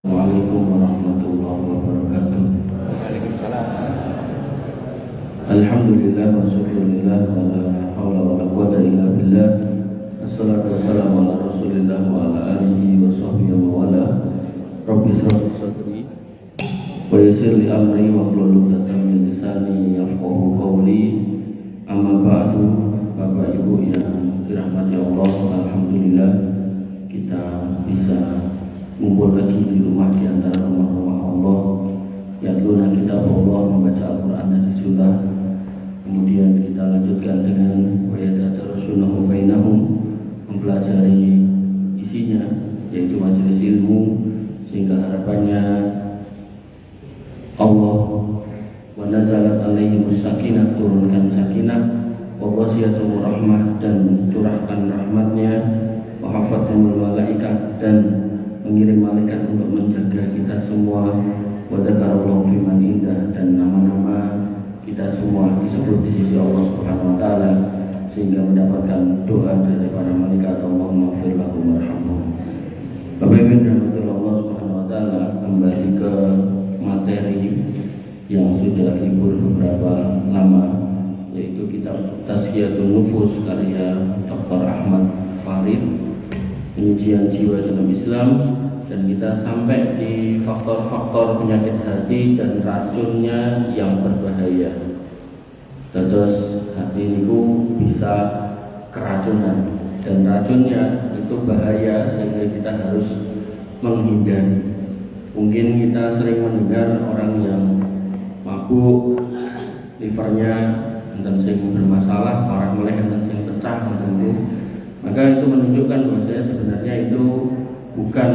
Assalamualaikum warahmatullahi wabarakatuh. Alhamdulillah wa syukurillah wa la hawla wa la quwwata illa billah. Assalatu wassalamu ala rasulillah wa ala alihi wa sahbihi wa wala. Rabbi shrah li sadri wa yassir li amri wa hlul 'uqdatam min lisani yafqahu qawli. Amma ba'du. Bapak Ibu yang dirahmati Allah, alhamdulillah kita bisa ngumpul lagi di rumah, di antara rumah-rumah Allah. Yatluna kitab Allah, membaca Al-Quran dan Sunnah. Kemudian kita lanjutkan dengan wa yatadarasunahu bainahum, mempelajari isinya, yaitu majelis ilmu, sehingga harapannya Allah wa nazalat alaihimus sakinah, turunkan sakinah, wa ghasiyatumur rahmah, dan curahkan rahmatnya, wa hafathumul malaikat, dan mengirim malaikat untuk menjaga kita semua, wa dzakarallahu fi man indah, dan nama-nama kita semua disebut di sisi Allah Subhanahu wa taala, sehingga mendapatkan doa dari para malaikat. Allahumma ighfir lahum warhamhum. Bapak Ibu yang dirahmati Allah Subhanahu wa taala, kembali ke materi yang sudah libur beberapa lama, yaitu kitab Tazkiyatun Nufus karya Dr. Ahmad Farid, pengujian jiwa dalam Islam. Dan kita sampai di faktor-faktor penyakit hati dan racunnya yang berbahaya. Terus hati itu bisa keracunan, dan racunnya itu bahaya, sehingga kita harus menghindari. Mungkin kita sering mendengar orang yang mabuk, livernya dan sing bermasalah, parah meleh dan sing pecah tentu. Maka itu menunjukkan bahwa sebenarnya itu bukan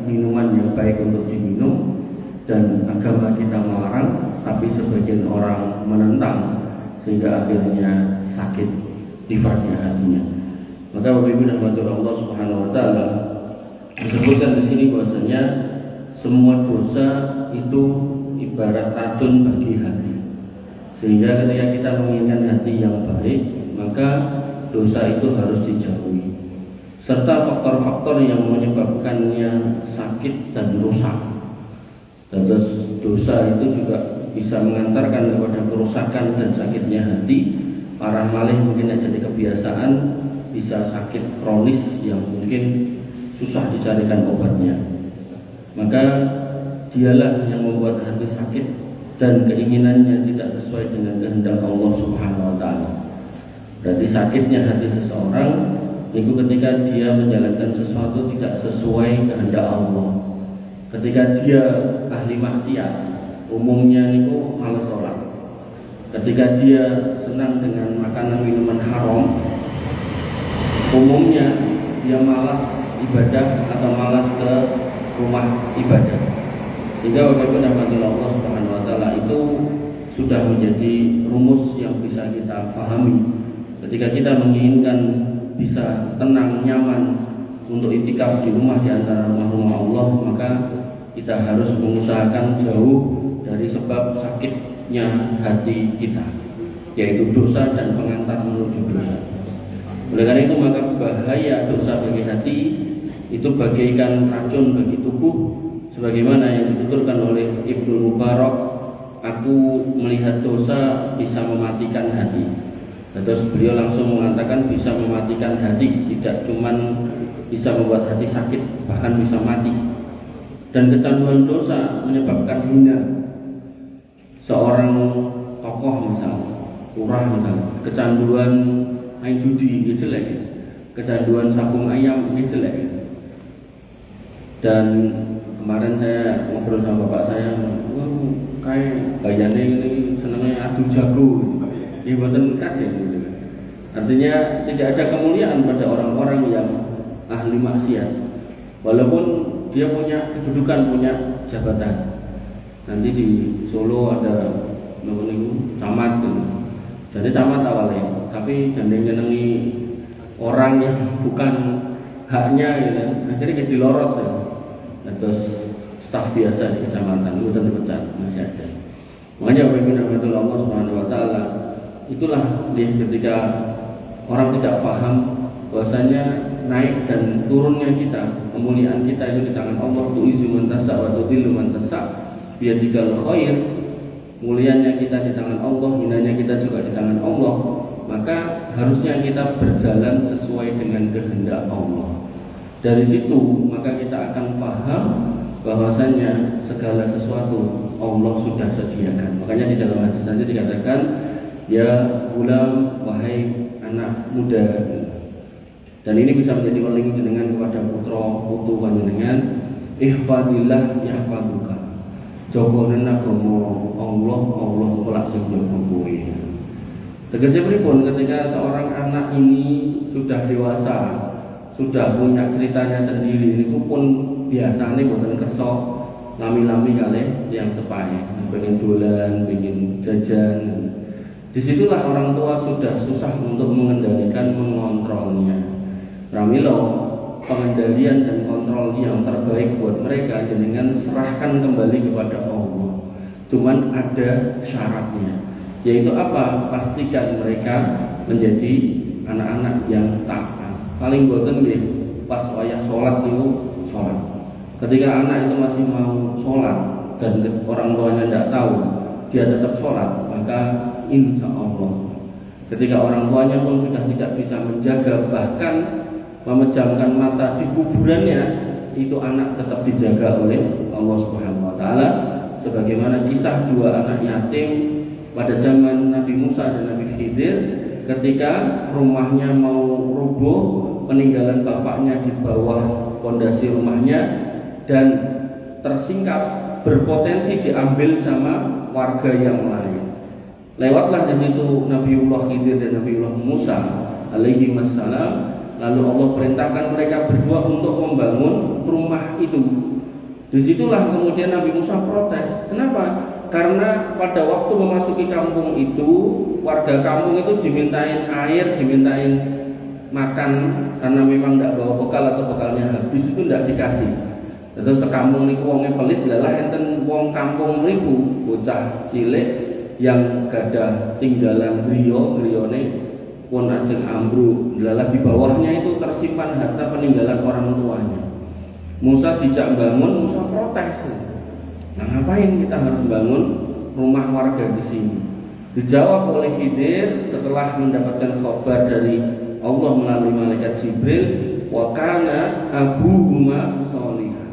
minuman yang baik untuk diminum, dan agama kita melarang, tapi sebagian orang menentang, sehingga akhirnya sakit livernya, hatinya. Maka Bapak Ibu dan Allah Subhanahu wa taala disebutkan di sini bahwasanya semua dosa itu ibarat racun bagi hati, sehingga ketika kita menginginkan hati yang baik, maka dosa itu harus dijauhi, serta faktor-faktor yang menyebabkannya sakit dan rusak. Terus dosa itu juga bisa mengantarkan kepada kerusakan dan sakitnya hati. Parah malih mungkin jadi kebiasaan, bisa sakit kronis yang mungkin susah dicarikan obatnya. Maka dialah yang membuat hati sakit dan keinginannya tidak sesuai dengan kehendak Allah Subhanahu wa taala. Berarti sakitnya hati seseorang itu ketika dia menjalankan sesuatu tidak sesuai kehendak Allah. Ketika dia ahli maksiat, umumnya itu malas sholat. Ketika dia senang dengan makanan minuman haram, umumnya dia malas ibadah atau malas ke rumah ibadah. Sehingga Bapak Ibu Allah Subhanahu wa taala itu sudah menjadi rumus yang bisa kita pahami. Ketika kita menginginkan bisa tenang, nyaman untuk itikaf di rumah, di antara rumah-rumah Allah, maka kita harus mengusahakan jauh dari sebab sakitnya hati kita, yaitu dosa dan pengantar menuju dosa. Oleh karena itu, maka bahaya dosa bagi hati itu bagaikan racun bagi tubuh, sebagaimana yang dituturkan oleh Ibnu Mubarak, aku melihat dosa bisa mematikan hati. Terus beliau langsung mengatakan bisa mematikan hati, tidak cuman bisa membuat hati sakit, bahkan bisa mati. Dan kecanduan dosa menyebabkan hina. Seorang tokoh misalnya, lurah misalnya, kecanduan main judi, itu jelek. Kecanduan sabung ayam, itu jelek. Dan kemarin saya ngobrol sama bapak saya, kayak bayarnya ini senangnya adu jago. Dibuatan kajian gitu. Artinya tidak ada kemuliaan pada orang-orang yang ahli maksiat, walaupun dia punya kedudukan, punya jabatan. Nanti di Solo ada camat, jadi camat awalnya, tapi gandeng-gandengi orang yang bukan haknya, gitu. Akhirnya jadi lorot ya. Terus staf biasa di kecamatan itu dipecat, masih ada. Makanya Bapak Allah Subhanahu wa taala, itulah ketika orang tidak paham bahwasanya naik dan turunnya kita, kemuliaan kita itu di tangan Allah. Tu'izzu man tasya wa tudhillu man tasya biyadikal khair. Mulianya kita di tangan Allah, hinanya kita juga di tangan Allah. Maka harusnya kita berjalan sesuai dengan kehendak Allah. Dari situ maka kita akan paham bahwasanya segala sesuatu Allah sudah sediakan. Makanya di dalam hadis tadi dikatakan, ya gulam, wahai anak muda. Dan ini bisa menjadi weling jenengan kepada putu panjenengan, ihfadillah yahfaduka. Jogonen agama Allah kelak sing jaga kowe. Tegasnya pripun ketika seorang anak ini sudah dewasa, sudah punya ceritanya sendiri, ini pun biasanya buatan kerso lami-lami kali yang sepaya, pengen dolan, pengen jajan. Disitulah orang tua sudah susah untuk mengendalikan, mengontrolnya. Ramilo, pengendalian dan kontrol yang terbaik buat mereka dengan serahkan kembali kepada Allah. Cuman ada syaratnya, yaitu apa? Pastikan mereka menjadi anak-anak yang taat. Paling boten nggih, pas wayah sholat itu sholat. Ketika anak itu masih mau sholat dan orang tuanya tidak tahu, dia tetap sholat, maka insya Allah ketika orang tuanya pun sudah tidak bisa menjaga, bahkan memejamkan mata di kuburannya, itu anak tetap dijaga oleh Allah Subhanahu wa taala. Sebagaimana kisah dua anak yatim pada zaman Nabi Musa dan Nabi Khidir, ketika rumahnya mau rubuh, peninggalan bapaknya di bawah pondasi rumahnya dan tersingkap, berpotensi diambil sama warga yang lain. Lewatlah di situ Nabiullah Khidir dan Nabiullah Musa alaihi wassalam. Lalu Allah perintahkan mereka berdua untuk membangun rumah itu. Disitulah kemudian Nabi Musa protes. Kenapa? Karena pada waktu memasuki kampung itu, warga kampung itu dimintain air, dimintain makan, karena memang tidak bawa bekal atau bekalnya habis, itu tidak dikasih. Terus sekampung niku wonge pelit, lalah enten wong kampung ribu bocah cilik yang gadah tinggalan griyone pun ajeng ambruk, lalah di bawahnya itu tersimpan harta peninggalan orang tuanya. Musa dijak bangun, Musa protes. Nah, ngapain kita harus bangun rumah warga di sini? Dijawab oleh Khidir setelah mendapatkan kabar dari Allah melalui malaikat Jibril, wa kana abuhuma sholihah.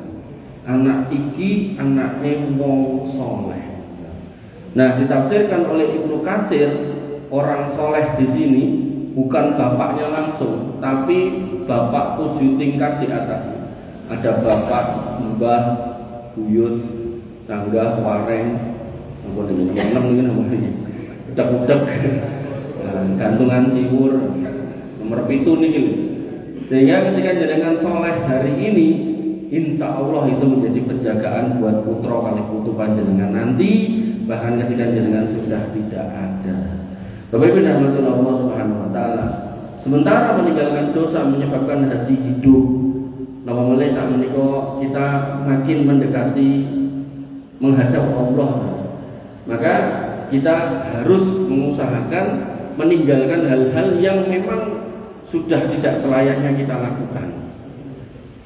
Anak iki anaknya wong soleh. Nah, ditafsirkan oleh Ibnu Katsir, orang soleh di sini bukan bapaknya langsung, tapi bapak 7 tingkat di atasnya. Ada bapak, mbah, buyut, tangga, wareng, apa namanya, udak-udak, gantungan siwur, nomor 7 nih. Sehingga ketika jenengan soleh hari ini, insya Allah itu menjadi penjagaan buat putra kali putu panjenengan nanti, bahkan ketika jenengan sudah tidak ada. Bapak Ibu rahmatullah Allah Subhanahu wa taala. Sementara meninggalkan dosa menyebabkan hati hidup. Nama mulai saat menikah kita makin mendekati menghadap Allah. Maka kita harus mengusahakan meninggalkan hal-hal yang memang sudah tidak selayaknya kita lakukan.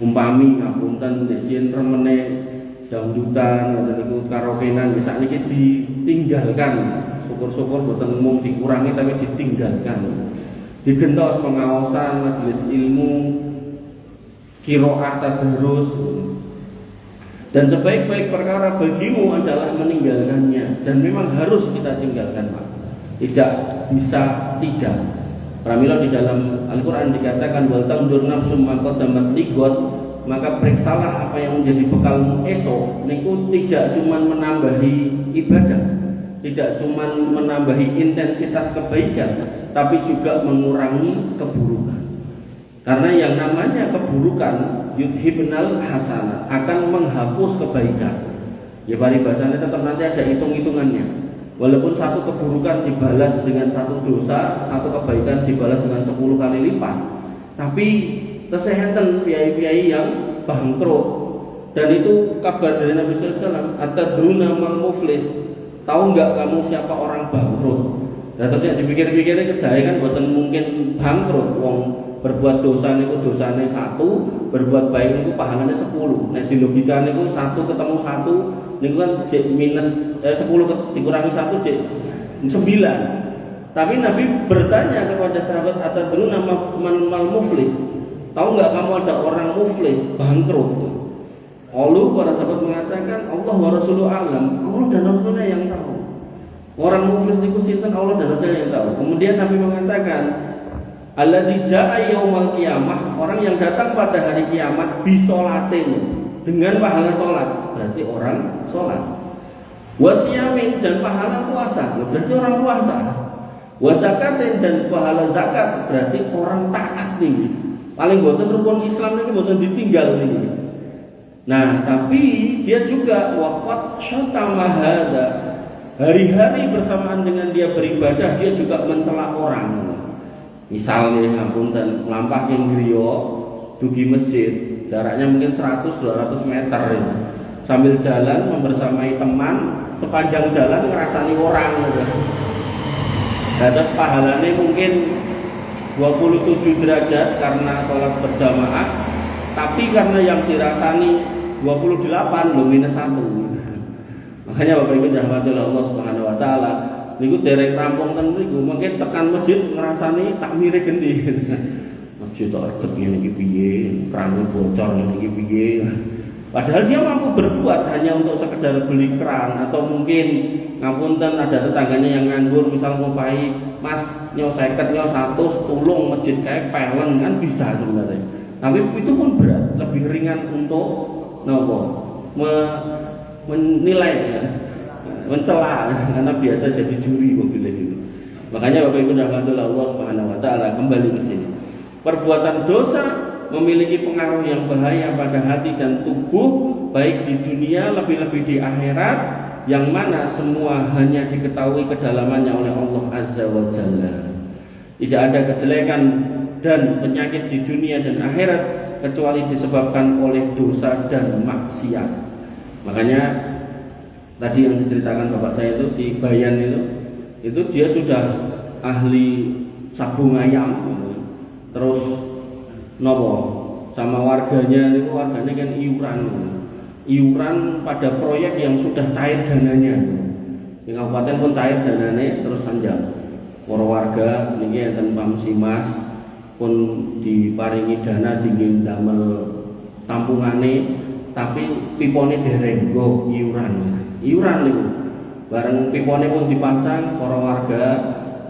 Umpami ngapunten desen remene dangdutan atau niku karaokean bisa niki ditinggalkan. Syukur-syukur boten mung dikurangi tapi ditinggalkan. Digentos pengawasan majelis ilmu, qiraah tadarus. Dan sebaik-baik perkara bagimu adalah meninggalkannya, dan memang harus kita tinggalkan, Pak. Tidak bisa tidak. Pramila di dalam Al-Qur'an dikatakan wal tamdur nafsum ma qaddamat ligot, maka periksalah apa yang menjadi bekalmu esok. Niku tidak cuma menambahi ibadah, tidak cuma menambahi intensitas kebaikan, tapi juga mengurangi keburukan. Karena yang namanya keburukan yudhibnal hasanah, akan menghapus kebaikan. Ya paribasanya tetap nanti ada hitung-hitungannya. Walaupun satu keburukan dibalas dengan satu dosa, satu kebaikan dibalas dengan 10 kali lipat, tapi kesehatan piai-piai yang bangkrut. Dan itu kabar dari Nabi SAW, atadruna man muflis, tahu nggak kamu siapa orang bangkrut? Dan terus dipikir-pikirnya kedai kan buatan mungkin bangkrut, wong berbuat dosa niku dosane 1, berbuat baik niku pahalane 10. Nek di logika niku 1 ketemu 1 niku kan jek minus 10 dikurangi 1 jek 9. Tapi Nabi bertanya kepada sahabat, atadruna man muflis? Tahu nggak kamu ada orang muflis, bangkrut? Lalu para sahabat mengatakan, Allah wa rasuluhu a'lam. Allah dan Rasulnya yang tahu. Orang muflis itu sinten, Allah dan Rasulnya yang tahu. Kemudian Nabi mengatakan, alladzi jaa'a yaumal qiyamah, orang yang datang pada hari kiamat bisolatin, dengan pahala sholat, berarti orang sholat. Wasiyamin, dan pahala puasa, berarti orang puasa. Wasakatin, dan pahala zakat, berarti orang taat nih. Paling boten rukun Islam ini boten ditinggal nih. Nah, tapi dia juga waqat syatama hada. Hari-hari bersamaan dengan dia beribadah, dia juga mencela orang. Misalnya ngapunten mlampah ing griya dugi masjid, jaraknya mungkin 100-200 meter ya. Sambil jalan membersamai teman, sepanjang jalan ngerasani orang gitu. Terus pahalanya mungkin 27 derajat karena sholat berjamaah, tapi karena yang dirasani 28 lo minus 1. Makanya Bapak Ibu rahmatullah Allah Subhanahu wa taala niku derek rampung ten niku mungkin tekan masjid ngrasani takmire gendi. Masjid tok reget ngene iki piye, keran bocor ngene iki piye. Padahal dia mampu berbuat hanya untuk sekedar beli keran, atau mungkin ngapunten ada tetangganya yang nganggur, misal ngupahi, Mas nyo 50 nyo 100 tulung masjid kayak pelen, kan bisa sebenarnya. Tapi itu pun berat, lebih ringan untuk menilai ya, mencela, karena biasa jadi juri begitu gitu. Makanya Bapak Ibu rahmatullah Allah Subhanahu wa taala kembali ke sini. Perbuatan dosa memiliki pengaruh yang bahaya pada hati dan tubuh, baik di dunia lebih-lebih di akhirat, yang mana semua hanya diketahui kedalamannya oleh Allah Azza wa Jalla. Tidak ada kejelekan dan penyakit di dunia dan akhirat kecuali disebabkan oleh dosa dan maksiat. Makanya tadi yang diceritakan bapak saya itu, si Bayan itu dia sudah ahli sabung ayam gitu. Terus nopo sama warganya itu, warganya kan iuran pada proyek yang sudah cair dananya. Di kabupaten pun cair dananya, terus sanjang para warga niki enten Pamsimas pun diparingi dana dingin damel tampungane, tapi pipone dereng nggo iuran niku. Bareng pipone pun dipasang, para warga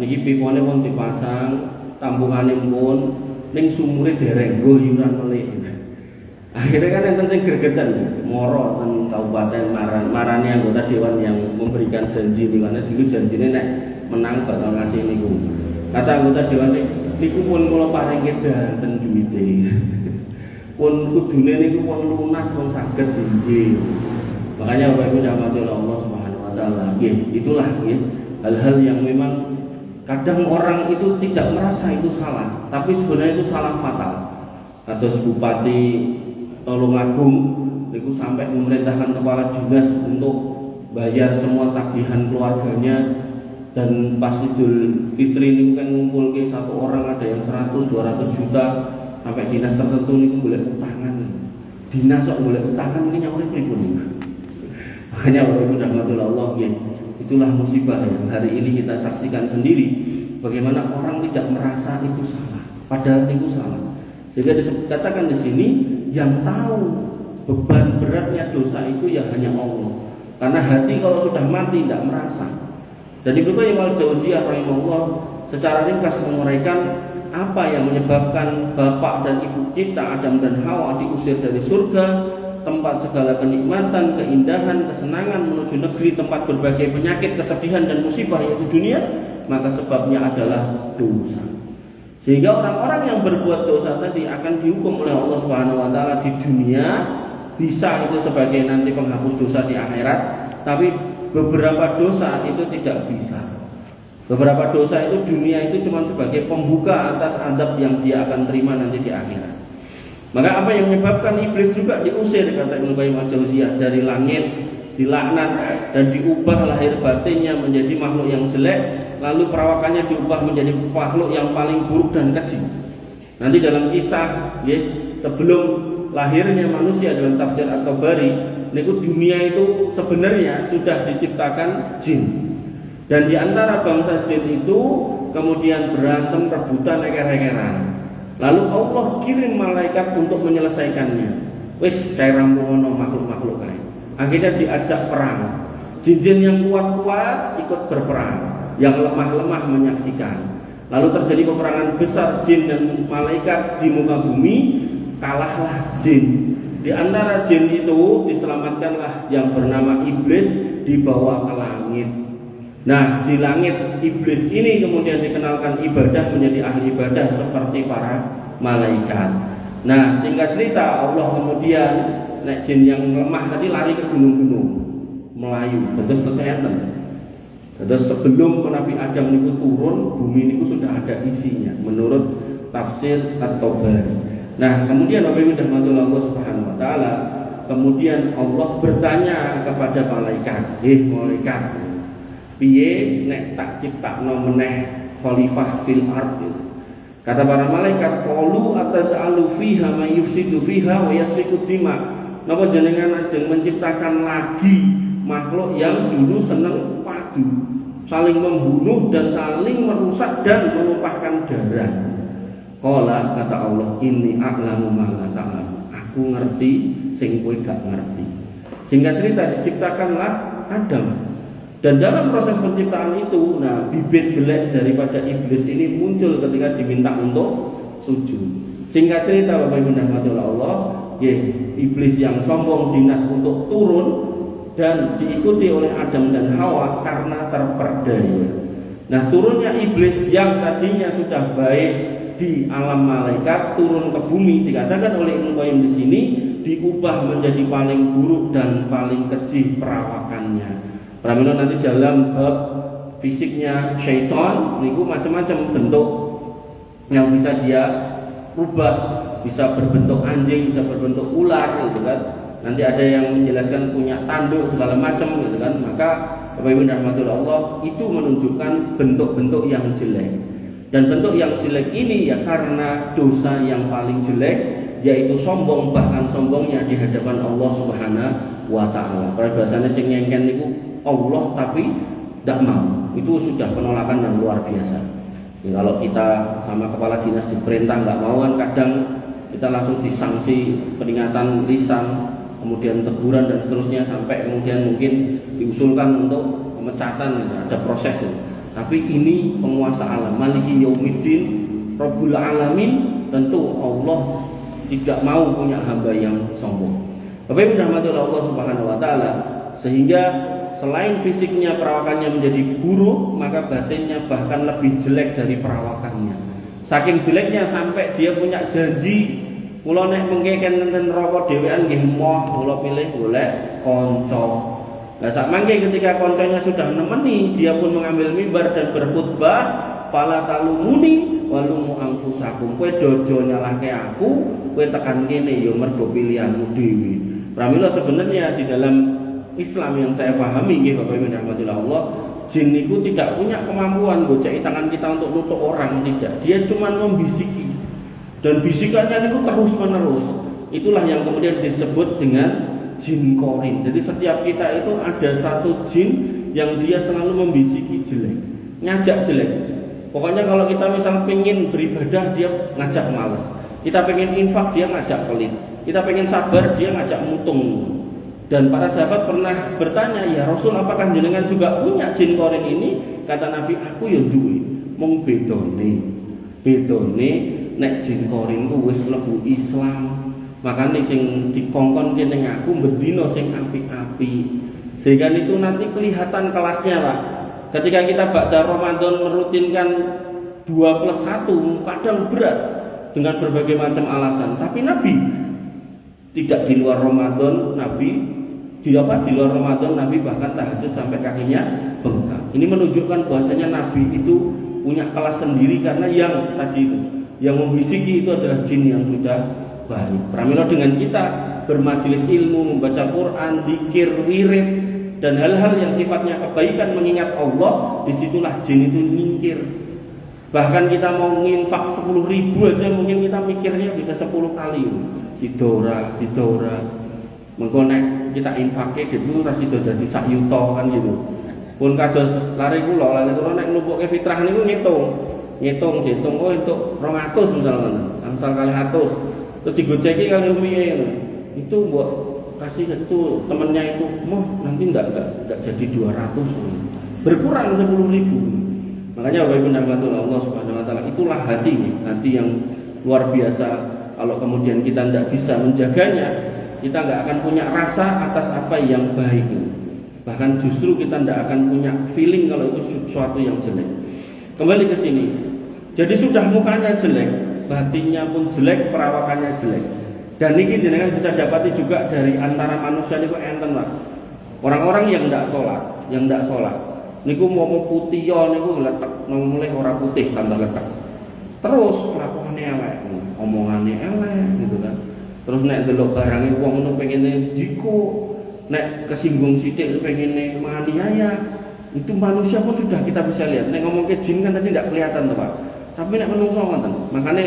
niki pipone pun dipasang, tampungane pun ning sumure dereng nggo iuran melih. Akhirnya kan enten sing gregetan moro ten kabupaten marani anggota dewan yang memberikan janji niku, dulu janjine nek menang bakal ngasih niku. Kata anggota dewan niku pun kula paringi danten duwite. Pun kudune niku pun lunas pun saged nggih. Makanya Bapak Ibu rahmatullah Allah Subhanahu wa taala. Nggih, itulah nggih hal-hal yang memang kadang orang itu tidak merasa itu salah, tapi sebenarnya itu salah fatal. Kados Bupati Tulungagung niku sampai memerintahkan kepala dinas untuk bayar semua tagihan keluarganya, dan pas Idul Fitri niku kan ngumpul ke satu orang ada yang 100-200 juta, sampai dinas tertentu niku boleh utangan. Dinas kok boleh utangan ini nyaure pripun. Makanya Bapak Ibu rahmatullah Allah, ya, itulah musibah yang hari ini kita saksikan sendiri, bagaimana orang tidak merasa itu salah, padahal itu salah. Sehingga dikatakan di sini yang tahu beban beratnya dosa itu ya hanya Allah. Karena hati kalau sudah mati tidak merasa. Dan Ibnu Qayyim al-Jauziyah rahimahullah secara ringkas menguraikan apa yang menyebabkan bapak dan ibu kita Adam dan Hawa diusir dari surga, tempat segala kenikmatan, keindahan, kesenangan, menuju negeri tempat berbagai penyakit, kesedihan dan musibah yaitu dunia. Maka sebabnya adalah dosa. Sehingga orang-orang yang berbuat dosa tadi akan dihukum oleh Allah Subhanahu wa taala di dunia, bisa itu sebagai nanti penghapus dosa di akhirat, tapi beberapa dosa itu tidak bisa. Beberapa dosa itu dunia itu cuma sebagai pembuka atas adab yang dia akan terima nanti di akhirat. Maka apa yang menyebabkan iblis juga diusir, kata Ibnu Qayyim al-Jauziyah, dari langit, dilaknat dan diubah lahir batinnya menjadi makhluk yang jelek, lalu perawakannya diubah menjadi makhluk yang paling buruk dan keji. Nanti dalam kisah ya, sebelum lahirnya manusia dalam tafsir At-Tabari, niku dunia itu sebenarnya sudah diciptakan jin. Dan di antara bangsa jin itu kemudian berantem, rebutan, eker-ekeran. Lalu Allah kirim malaikat untuk menyelesaikannya. Wis kayak rampungono makhluk-makhluk kayak. Akhirnya diajak perang. Jin-jin yang kuat-kuat ikut berperang, yang lemah-lemah menyaksikan. Lalu terjadi peperangan besar jin dan malaikat di muka bumi, kalahlah jin. Di antara jin itu diselamatkanlah yang bernama iblis, dibawa ke langit. Nah, di langit iblis ini kemudian dikenalkan ibadah, menjadi ahli ibadah seperti para malaikat. Nah, singkat cerita Allah kemudian nek jin yang lemah tadi lari ke gunung-gunung Melayu, terus kesehatan. Terus sebelum Nabi Adam niku turun, bumi niku sudah ada isinya menurut tafsir At-Tabari. Nah, kemudian Bapak Ibu rahmatullah Allah Subhanahu wa taala, kemudian Allah bertanya kepada malaikat, malaikat, piye nek tak ciptakno meneh khalifah fil ard?" Kata para malaikat, qalu ataj'alu fiha may yufsidu fiha wa yasfiku dima. Napa jenengan ajeng menciptakan lagi makhluk yang dulu seneng padu, saling membunuh dan saling merusak dan menumpahkan darah. Qala, kata Allah, ini a'lamu ma la ta'lamu. Aku ngerti sing kowe gak ngerti. Singkat cerita diciptakanlah Adam. Dan dalam proses penciptaan itu, nah bibit jelek daripada iblis ini muncul ketika diminta untuk sujud. Singkat cerita Bapak Ibu rahmatullah Allah, iblis yang sombong dinas untuk turun dan diikuti oleh Adam dan Hawa karena terperdaya. Nah, turunnya iblis yang tadinya sudah baik di alam malaikat turun ke bumi, dikatakan oleh Ibnu Qayyim di sini diubah menjadi paling buruk dan paling keji perawakannya. Pramila nanti dalam bab fisiknya syaitan niku macam-macam bentuk yang bisa dia ubah, bisa berbentuk anjing, bisa berbentuk ular gitu kan. Nanti ada yang menjelaskan punya tanduk segala macam gitu kan. Maka Bapak Ibu rahmatullah Allah, itu menunjukkan bentuk-bentuk yang jelek. Dan bentuk yang jelek ini ya karena dosa yang paling jelek, yaitu sombong, bahkan sombongnya di hadapan Allah Subhanahu wa taala. Kalau bahasanya sing ngengken niku Allah tapi tidak mau, itu sudah penolakan yang luar biasa. Ya, kalau kita sama kepala dinas diperintah nggak mau kan kadang kita langsung disanksi peringatan lisan, kemudian teguran dan seterusnya, sampai kemudian mungkin diusulkan untuk pemecatan, ada proses. Tapi ini penguasa alam, Maliki Yaumiddin, Rabbul Alamin, tentu Allah tidak mau punya hamba yang sombong. Bapak Ibu rahmatullah Allah Subhanahu wa taala, sehingga selain fisiknya perawakannya menjadi buruk, maka batinnya bahkan lebih jelek dari perawakannya. Saking jeleknya sampai dia punya janji, kula nek mengke kenten neraka dhewean nggih moh, kula pilih golek kanca. Lah sak mangke ketika koncanya sudah nemeni, dia pun mengambil mimbar dan berkhutbah, fala talumuni walumu anfusakum. Kowe dojo nyalahke aku, kowe tekan kene ya mergo pilihanmu dhewe. Pramila sebenarnya di dalam Islam yang saya pahami nggih Bapak Ibu rahmatullah Allah, jin itu tidak punya kemampuan goceki tangan kita untuk nutuk orang, tidak. Dia cuma membisiki. Dan bisikannya itu terus menerus. Itulah yang kemudian disebut dengan jin korin. Jadi setiap kita itu ada satu jin yang dia selalu membisiki jelek, ngajak jelek. Pokoknya kalau kita misal pengen beribadah, dia ngajak malas. Kita pengen infak, dia ngajak pelit. Kita pengen sabar, dia ngajak mutung. Dan para sahabat pernah bertanya, ya Rasul, apakah jenengan juga punya jin korin ini? Kata Nabi, aku ya duwe, mung bedone nek jin korin ku wis mlebu Islam. Makanya sing dikongkon ning aku bendino sing apik-apik. Sehingga itu nanti kelihatan kelasnya, Pak. Ketika kita ba'da Ramadan merutinkan 2+1, kadang berat dengan berbagai macam alasan. Tapi Nabi tidak di luar Ramadan, di luar Ramadan Nabi bahkan tahajud sampai kakinya bengkak. Ini menunjukkan bahwasanya Nabi itu punya kelas sendiri, karena yang tadi itu, yang membisiki itu adalah jin yang sudah baik. Pramila dengan kita bermajelis ilmu, membaca Quran, zikir, wirid, dan hal-hal yang sifatnya kebaikan mengingat Allah, disitulah jin itu nyingkir. Bahkan kita mau nginfak 10.000 aja mungkin kita mikirnya bisa 10 kali. Sidora. Mengko nek kita infake itu ra sida dadi sak yuta kan gitu. Pun kados lare kula nek nglumpukke fitrah niku ngitung oh untuk 200 misalnya. Angsal 200. Terus digojeki kali piye ngono. Itu mbok kasih itu temennya itu nanti enggak jadi 200. Berkurang 10.000. Makanya Bapak Ibu rahmatullah Allah Subhanahu wa taala, itulah hati yang luar biasa. Kalau kemudian kita tidak bisa menjaganya, kita nggak akan punya rasa atas apa yang baik. Bahkan justru kita tidak akan punya feeling kalau itu sesuatu yang jelek. Kembali ke sini. Jadi sudah mukanya jelek, batinnya pun jelek, perawakannya jelek. Dan ini jenengan bisa dapati juga dari antara manusia itu enten lah. Orang-orang yang tidak sholat, niku mau putih ya niku letek mulai orang putih tambah letek. Terus kelakuannya elek, omongannya elek gitu kan. Terus nek delok barangnya wong ngono pengene jiko, nek kesinggung sithik pengene menganiaya. Itu manusia pun sudah kita bisa lihat. Nek ngomong ke jin kan tadi tidak kelihatan tuh Pak. Tapi nek menungso ngoten. Makanya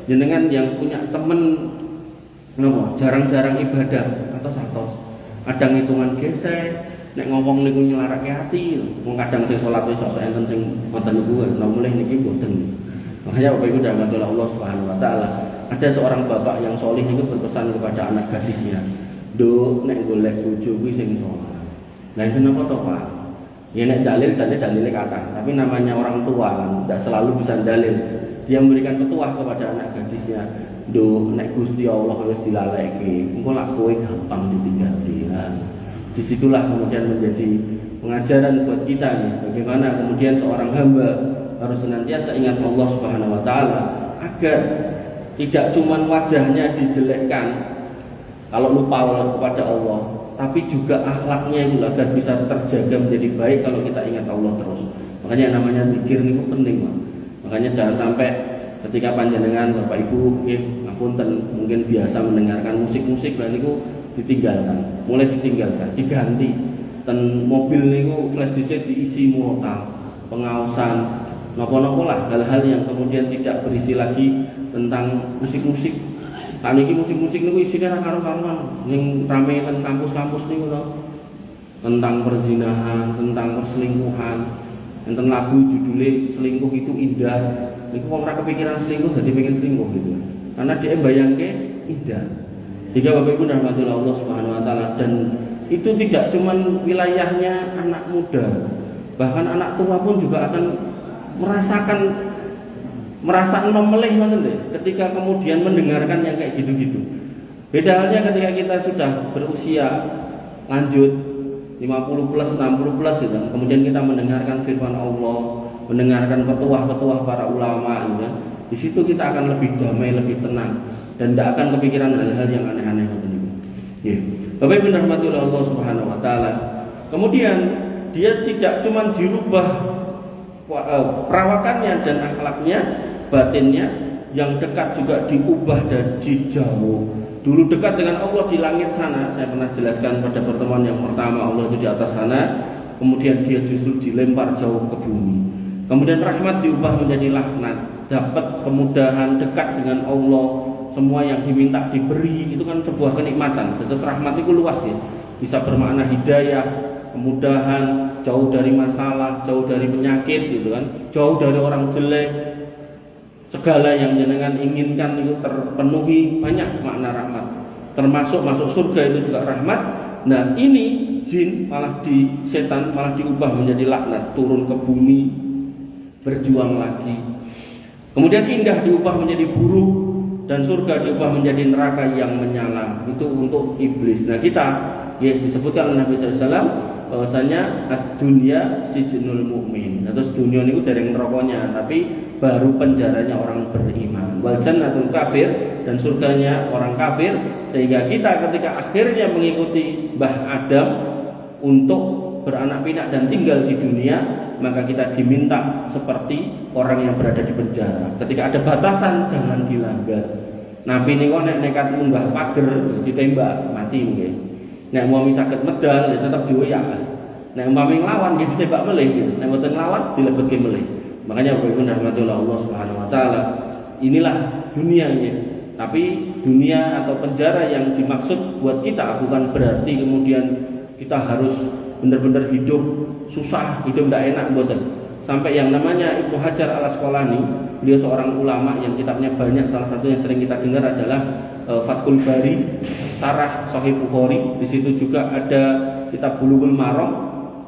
jenengan yang punya temen jarang-jarang ibadah atau ada hitungan gesek. Nek ngomong niku nyelarake ati, wong kadang sing salat wis sok enten sing wonten niku, nek mulih niki mboten. Makanya Bapak Ibu rahmatullah Allah Subhanahu wa taala, ada seorang bapak yang solih niku berpesan kepada anak gadisnya, "Nduk, nek golek bojo kuwi sing salat." Lah kenapa to, Pak? Ya nek dalilnya kata, tapi namanya orang tua kan tidak selalu bisa dalil. Dia memberikan petuah kepada anak gadisnya, "Nduk, nek Gusti Allah wis dilaleke, engko lak kowe gampang ditinggal dia." Disitulah kemudian menjadi pengajaran buat kita nih, bagaimana kemudian seorang hamba harus senantiasa ingat Allah Subhanahu wa taala agar tidak cuma wajahnya dijelekkan kalau lupa kepada Allah, tapi juga akhlaknya itu agar bisa terjaga menjadi baik kalau kita ingat Allah terus. Makanya namanya zikir itu penting, Pak. Makanya jangan sampai ketika panjenengan Bapak Ibu ngapunten mungkin biasa mendengarkan musik-musik dan itu mulai ditinggalkan, diganti. Dan mobil niku flash disk diisi murotal, pengausan, nopo-nopo lah hal-hal yang kemudian tidak berisi lagi tentang musik-musik. Kan iki musik-musik niku isine ra karo-karuan, ning rame teng kampus-kampus niku to. Tentang perzinahan, tentang perselingkuhan. Enten lagu judulnya selingkuh itu indah. Niku wong ora kepikiran selingkuh jadi pengen selingkuh gitu. Karena dia bayangke indah. Jika Bapak Ibu rahmatullah Allah Subhanahu wa taala, dan itu tidak cuma wilayahnya anak muda, bahkan anak tua pun juga akan merasakan memelih ketika kemudian mendengarkan yang kayak gitu-gitu. Beda halnya ketika kita sudah berusia lanjut 50 plus 60 plus gitu. Kemudian kita mendengarkan firman Allah, mendengarkan petuah-petuah para ulama gitu. Di situ kita akan lebih damai, lebih tenang, dan tidak akan kepikiran hal-hal yang aneh-aneh ya. Bapak Ibu rahmatullah Allah Subhanahu wa taala. Kemudian dia tidak cuma dirubah perawakannya dan akhlaknya, batinnya, yang dekat juga diubah dan dijauh. Dulu dekat dengan Allah di langit sana, saya pernah jelaskan pada pertemuan yang pertama, Allah itu di atas sana, kemudian dia justru dilempar jauh ke bumi. Kemudian rahmat diubah menjadi laknat, dapat kemudahan dekat dengan Allah, semua yang diminta diberi, itu kan sebuah kenikmatan. Terus rahmat itu luas ya, bisa bermakna hidayah, kemudahan, jauh dari masalah, jauh dari penyakit gitu kan, jauh dari orang jelek, segala yang jenengan inginkan itu terpenuhi, banyak makna rahmat. Termasuk masuk surga itu juga rahmat. Nah ini jin setan malah diubah menjadi laknat, turun ke bumi, berjuang lagi. Kemudian indah diubah menjadi buruk, dan surga diubah menjadi neraka yang menyala. Itu untuk iblis. Nah kita disebutkan oleh Nabi SAW bahwasanya ad-dunya sijnul mu'min. Terus dunia itu dereng neraka, tapi baru penjaranya orang beriman. Wal jannatul kafir, dan surganya orang kafir. Sehingga kita ketika akhirnya mengikuti Mbah Adam untuk beranak pinak dan tinggal di dunia, maka kita diminta seperti orang yang berada di penjara. Ketika ada batasan jangan dilanggar. Nabi niku nek nekat munggah pager ditembak mati mungkin. Nek umpami saged medal ya tetep dioyak. Nek umpami nglawan nggih ditembak melih gitu. Nek mboten nglawan dilebetke melih. Makanya Bapak Ibu rahmatullah Allah Subhanahu wa taala, inilah dunianya. Tapi dunia atau penjara yang dimaksud buat kita bukan berarti kemudian kita harus benar-benar hidup susah, hidup tidak enak, mboten. Sampai yang namanya Ibnu Hajar Al-Asqalani, beliau seorang ulama yang kitabnya banyak, salah satu yang sering kita dengar adalah Fathul Bari, Syarah Sahih Bukhari. Di situ juga ada kitab Bulughul Maram.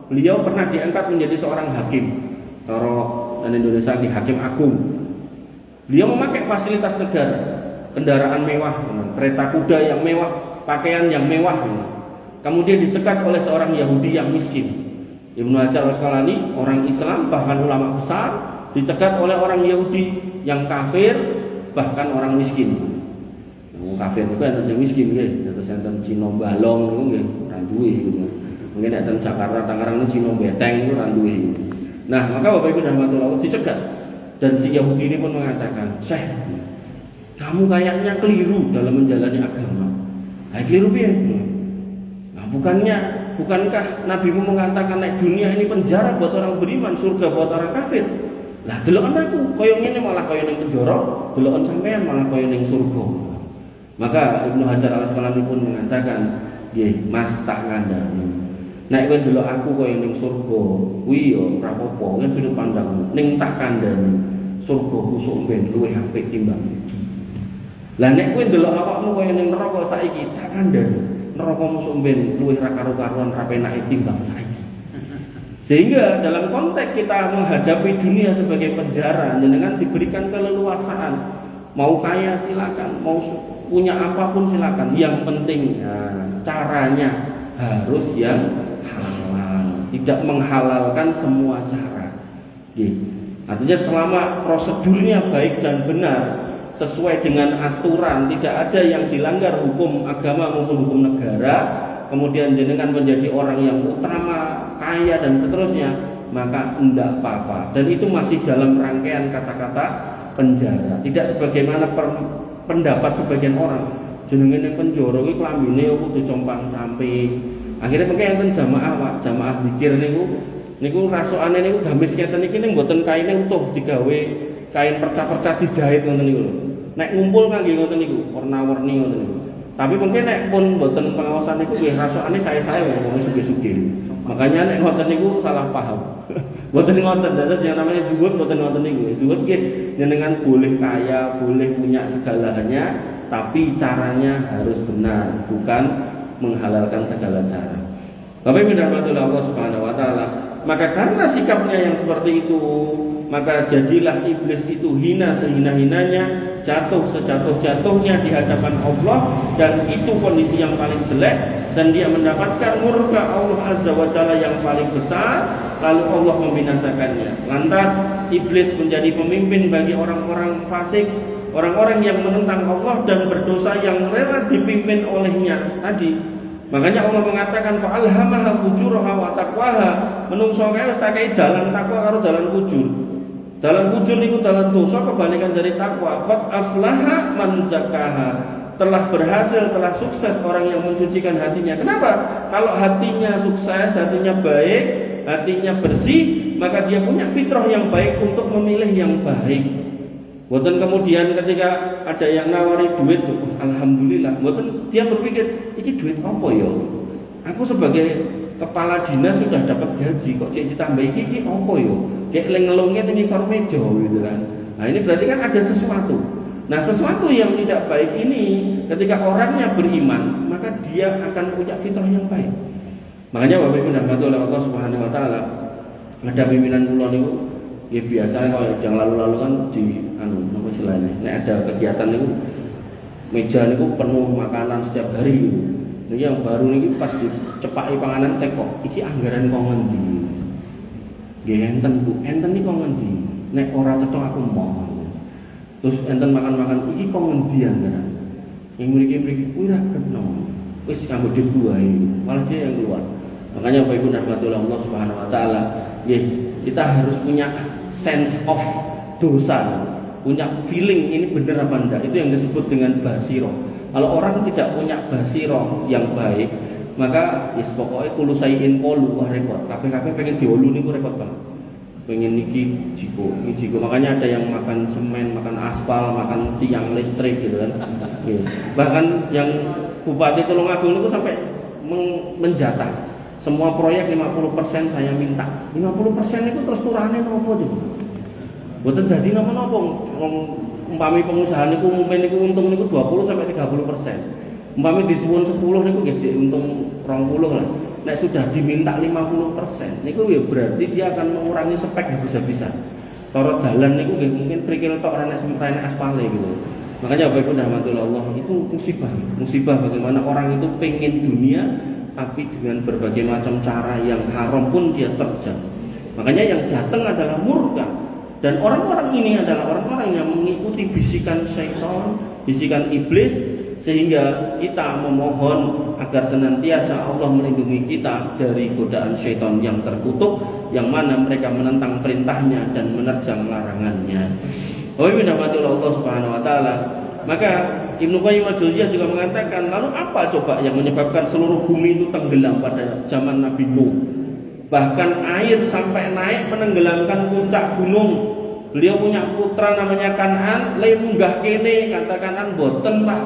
Beliau pernah diangkat menjadi seorang hakim. Kalau dan Indonesia di hakim agung. Beliau memakai fasilitas negara, kendaraan mewah, kereta kuda yang mewah, pakaian yang mewah. Kemudian dicegat oleh seorang Yahudi yang miskin. Ibnu Hajar Al-Asqalani, orang Islam bahkan ulama besar, dicegat oleh orang Yahudi yang kafir bahkan orang miskin. Yang kafir itu kan yang miskin nggih, terus enten Cina balong niku nggih ora duwe gitu. Mungkin enten Jakarta Tangerang niku Cina beteng niku ora duwe. Nah, maka Bapak Ibu rahmatullah dicegat. Dan si Yahudi ini pun mengatakan, "Syekh, kamu kayaknya keliru dalam menjalani agama." Nah, keliru piye? Nah, bukankah nabimu mengatakan naik dunia ini penjara buat orang beriman, surga buat orang kafir? Lah deloken aku koyo ngene malah koyo ning penjara, deloken sampean malah koyo ning surga. Maka Ibnu Hajar Al-Asqalani pun mengatakan, "Nggih, Mas tak ngandani. Nek kowe delok aku koyo ning surga, kuwi yo ora apa-apa, kan sudut pandangmu. Ning tak kandhani, surga kusuk ben luwih apik timbang iki. Lah nek kowe delok awakmu koyo ning neraka saiki, tak kandhani, neraka kusuk ben luwih ra karo-karuan ra penake timbang saiki." Sehingga dalam konteks kita menghadapi dunia sebagai penjara, dengan diberikan keleluasaan, mau kaya silakan, mau punya apapun silakan. Yang penting caranya harus yang halal, tidak menghalalkan semua cara. Artinya selama prosedurnya baik dan benar, sesuai dengan aturan, tidak ada yang dilanggar hukum agama maupun hukum negara, kemudian jenengan menjadi orang yang utama, kaya dan seterusnya, maka tidak apa-apa. Dan itu masih dalam rangkaian kata-kata penjara. Tidak sebagaimana pendapat sebagian orang, jenengan yang penjara iki klambine kudu compang-camping. Akhirnya mengke enten jamaah zikir niku rasokane niku gamis ngeten iki ning mboten kaine utuh digawe kain perca-perca dijahit ngoten niku lho. Nek ngumpul kangge ngoten niku, warna-warni ngoten niku. Tapi mungkin nek pun mboten pengawasan niku nggih rasokane saya wong sugih-sugih. Makanya nek ngoten niku salah paham. Mboten ngoten, dados yang namanya zuhud mboten ngoten niku. Zuhud nggih jenengan boleh kaya, boleh punya segalanya, tapi caranya harus benar, bukan menghalalkan segala cara. Bapak Ibu rahmatullah Allah Subhanahu wa taala, maka karena sikapnya yang seperti itu, maka jadilah iblis itu hina sehina-hinanya, jatuh sejatuh-jatuhnya di hadapan Allah, dan itu kondisi yang paling jelek, dan dia mendapatkan murka Allah Azza wa Jalla yang paling besar, lalu Allah membinasakannya. Lantas iblis menjadi pemimpin bagi orang-orang fasik, orang-orang yang menentang Allah dan berdosa yang rela dipimpin olehnya tadi. Makanya Allah mengatakan fa'alhamaha fujuraha wa taqwaha, menungso kae wis tak kei dalan takwa karo dalan fujur. Dalan fujur niku dalan dosa kebalikan dari takwa. Qad aflaha man zakkaha, telah berhasil, telah sukses orang yang mensucikan hatinya. Kenapa? Kalau hatinya sukses, hatinya baik, hatinya bersih, maka dia punya fitrah yang baik untuk memilih yang baik. Boten kemudian ketika ada yang nawari duit, alhamdulillah. Boten dia berpikir, ini duit apa ya? Aku sebagai kepala dinas sudah dapat gaji, kok cek ditambah iki apa ya? Kayak lengelongnya ning isor meja gitu kan. Nah ini berarti kan ada sesuatu. Nah sesuatu yang tidak baik ini, ketika orangnya beriman, maka dia akan punya fitrah yang baik. Makanya Bapak Ibu rahmatullah Allah Subhanahu wa taala, ada pimpinan kula niku ya biasanya kalau yang lalu-lalu kan di apa istilahnya, nek ada kegiatan niku meja niku penuh makanan setiap hari. Niki yang baru niki pas dicepaki panganan teko, iki anggaran kok ngendi? Nggih enten Bu, enten iki kok ngendi? Nek ora cetha aku mau. Terus enten makan-makan iki kok ngendi anggaran? Yang mriki-mriki kuwi ra kena. Wis kanggo dibuahi, malah dia yang keluar. Makanya Bapak Ibu rahmatullah Allah Subhanahu wa taala, nggih, kita harus punya sense of dosa, punya feeling ini benar apa enggak. Itu yang disebut dengan basiro. Kalau orang tidak punya basiro yang baik, maka pokoknya kulusaiin polu, wah repot. KPKP pengen diolu niku repot banget. pengen niki jiko. Makanya ada yang makan semen, makan aspal, makan tiang listrik gitu kan. Bahkan yang Bupati Tulungagung itu sampai menjatah semua proyek 50% saya minta. 50% itu terus turane nopo tuh. Mboten dadi napa-napa. Umpami pengusaha niku mungkin niku untung niku 20 sampai 30%. Umpami disuwun 10 niku nggih untung 20 lah. Nek sudah diminta 50%, niku ya berarti dia akan mengurangi spek habis-habisan. Toro dalan niku nggih mungkin prikil tok ora nek aspale gitu. Makanya Bapak Ibu rahmatullah Allah itu musibah bagaimana orang itu pengen dunia tapi dengan berbagai macam cara yang haram pun dia terjang. Makanya yang datang adalah murka. Dan orang-orang ini adalah orang-orang yang mengikuti bisikan syaitan, bisikan iblis, sehingga kita memohon agar senantiasa Allah melindungi kita dari godaan syaitan yang terkutuk, yang mana mereka menentang perintahnya dan menerjang larangannya. Allah Subhanahu wa taala. Maka Ibnu Qayyim al-Jauziyah juga mengatakan, lalu apa coba yang menyebabkan seluruh bumi itu tenggelam pada zaman Nabi Nuh? Bahkan air sampai naik menenggelamkan puncak gunung. Beliau punya putra namanya Kan'an, le munggah kene, kata Kan'an boten Pak.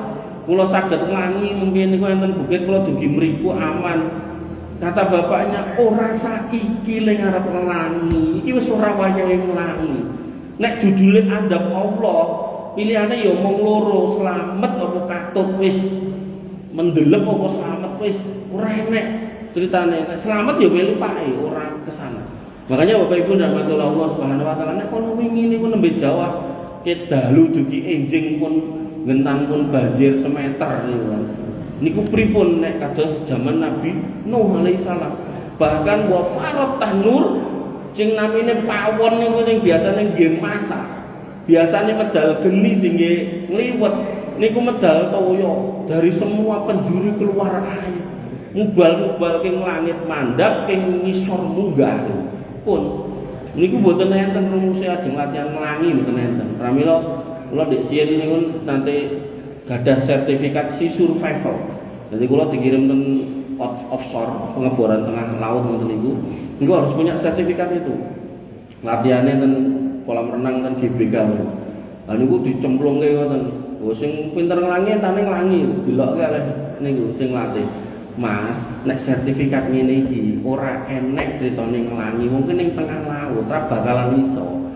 Kula saged nglangi mungkin niku enten bukit kula dugi mriku aman. Kata bapaknya, ora saiki le ngarep nglangi. Iki wis ora wayahe nglangi. Nek judule adab Allah, pilihane ya mung loro, slamet apa katut wis. Mendelep apa slamet wis ora enek. Ceritane selamat ya melu pae ora kesana. Makanya Bapak Ibu rahmatullah Allah Subhanahu wa taala nek kono wingi niku nembe Jawa ke dalu dugi enjing pun gentang pun banjir semeter niku kan. Niku pripun nek kados zaman Nabi Nuh alaihi salam. Bahkan wa farat tanur sing namine pawon niku sing biasane nggih masak. Biasane medal geni tinggi ngliwet niku medal toya dari semua penjuru keluar air. Mubal-mubal king langit mandap king ngisor munggah pun niku mboten enten rumuse ajeng latihan nglangi mboten enten. Pramila kula ndek sien niku nanti gadah sertifikat sea survival. Jadi kula dikirim ten offshore pengeboran tengah laut ngoten niku harus punya sertifikat itu. Latihane ten kolam renang ten GBK. Lah niku dicemplungke ngoten. Oh sing pinter nglangi entane nglangi, delokke oleh niku sing latih. Mas, nek sertifikat ngene iki ora enek critane nglangi, mungkin ning tengah laut ora bakalan iso.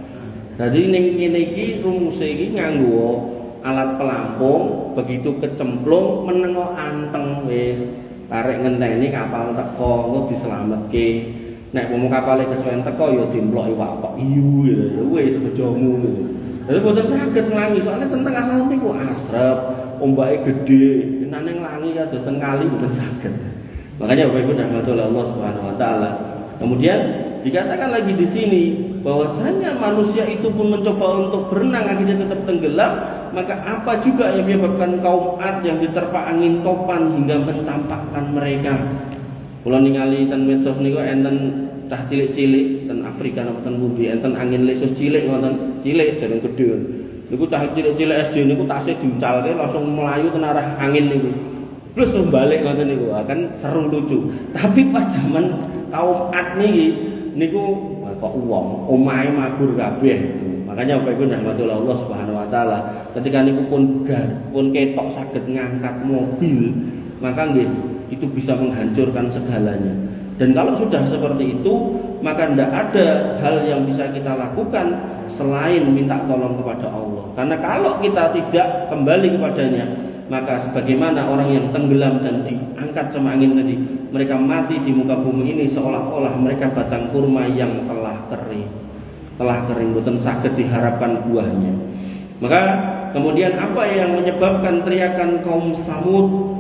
Dadi ning ngene iki rumuse iki nganggo alat pelampung, begitu kecemplung menengo anteng wis arek ngenteni kapal teko engko dislametke. Nek wong kapale kesuwen teko ya dimploki wapok iyu ya wis bojomu. Dadi boten saged nglangi soalnya teng tengah laut niku asrep, ombake gedhe. Nane nglangi kados teng kali boten saged. Makanya Bapak Ibu rahmatullah Allah Subhanahu wa taala. Kemudian dikatakan lagi di sini bahwasanya manusia itu pun mencoba untuk berenang akhirnya tetap tenggelam, maka apa juga yang menyebabkan kaum Ad yang diterpa angin topan hingga mencampakkan mereka. Kula ningali ten medsos niku enten cah cilik-cilik ten Afrika napa ten pundi enten angin lesus cilik ngoten, cilik dereng gedhe. Niku cah cilik-cilik SD niku tasih diuncalke langsung melayu ten arah angin niku. Terus balik ngoten niku akan seru lucu. Tapi pas zaman kaum Ad niki niku kok wong omahe mabur kabeh. Makanya Bapak Ibu rahmatullah Allah Subhanahu wa taala, ketika niku pun ketok saged ngangkat mobil, maka nggih itu bisa menghancurkan segalanya. Dan kalau sudah seperti itu, maka tidak ada hal yang bisa kita lakukan selain minta tolong kepada Allah. Karena kalau kita tidak kembali kepadanya, maka sebagaimana orang yang tenggelam dan diangkat sama angin tadi, mereka mati di muka bumi ini seolah-olah mereka batang kurma yang telah kering, boten saged diharapkan buahnya. Maka kemudian apa yang menyebabkan teriakan kaum Samud?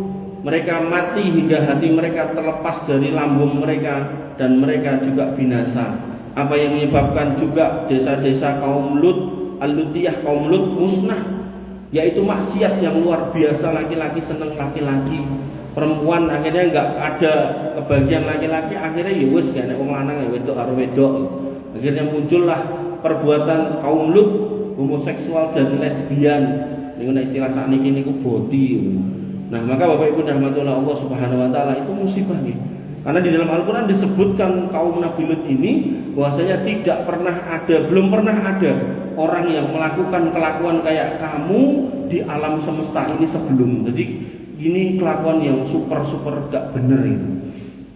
Mereka mati hingga hati mereka terlepas dari lambung mereka dan mereka juga binasa. Apa yang menyebabkan juga desa-desa kaum Lut, Al-Lutiyah kaum Lut musnah, yaitu maksiat yang luar biasa. Laki-laki seneng laki-laki, perempuan akhirnya enggak ada kebahagiaan laki-laki, akhirnya ya wis gak nek wong lanang ya wedok karo wedok. Akhirnya muncullah perbuatan kaum Lut, homoseksual dan lesbian. Niku nek istilah sakniki niku boti. Nah, maka Bapak Ibu rahmatullah Allah Subhanahu wa taala itu musibah nih. Karena di dalam Al-Quran disebutkan kaum Nabi Lut ini bahwasanya belum pernah ada orang yang melakukan kelakuan kayak kamu di alam semesta ini sebelum. Jadi ini kelakuan yang super gak bener itu.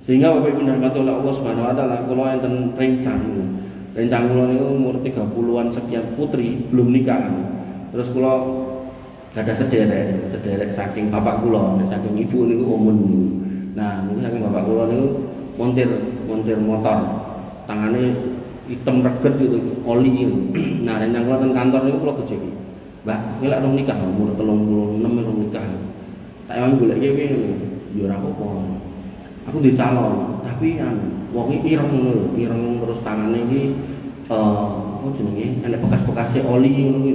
Sehingga Bapak Ibu dirahmati oleh Allah Subhanahu wa taala, kula enten rencang kula niku umur 30-an sekian putri belum nikah. Terus kula ada sederek saking bapak kula, saking ibu niku umun. Nah, niku saking bapak kula niku montir motor. Tangane hitam reget gitu, oli gitu. Nah, rencang kula teng kantor niku kula gejeki. Mbak, kowe lek rong nikah umur 36 rong nikah. Tak emang golek kowe yo ora apa-apa. Aku di calon, tapi wong iki ireng terus tangane iki apa jenenge enek bekas-bekase oli ngono kuwi.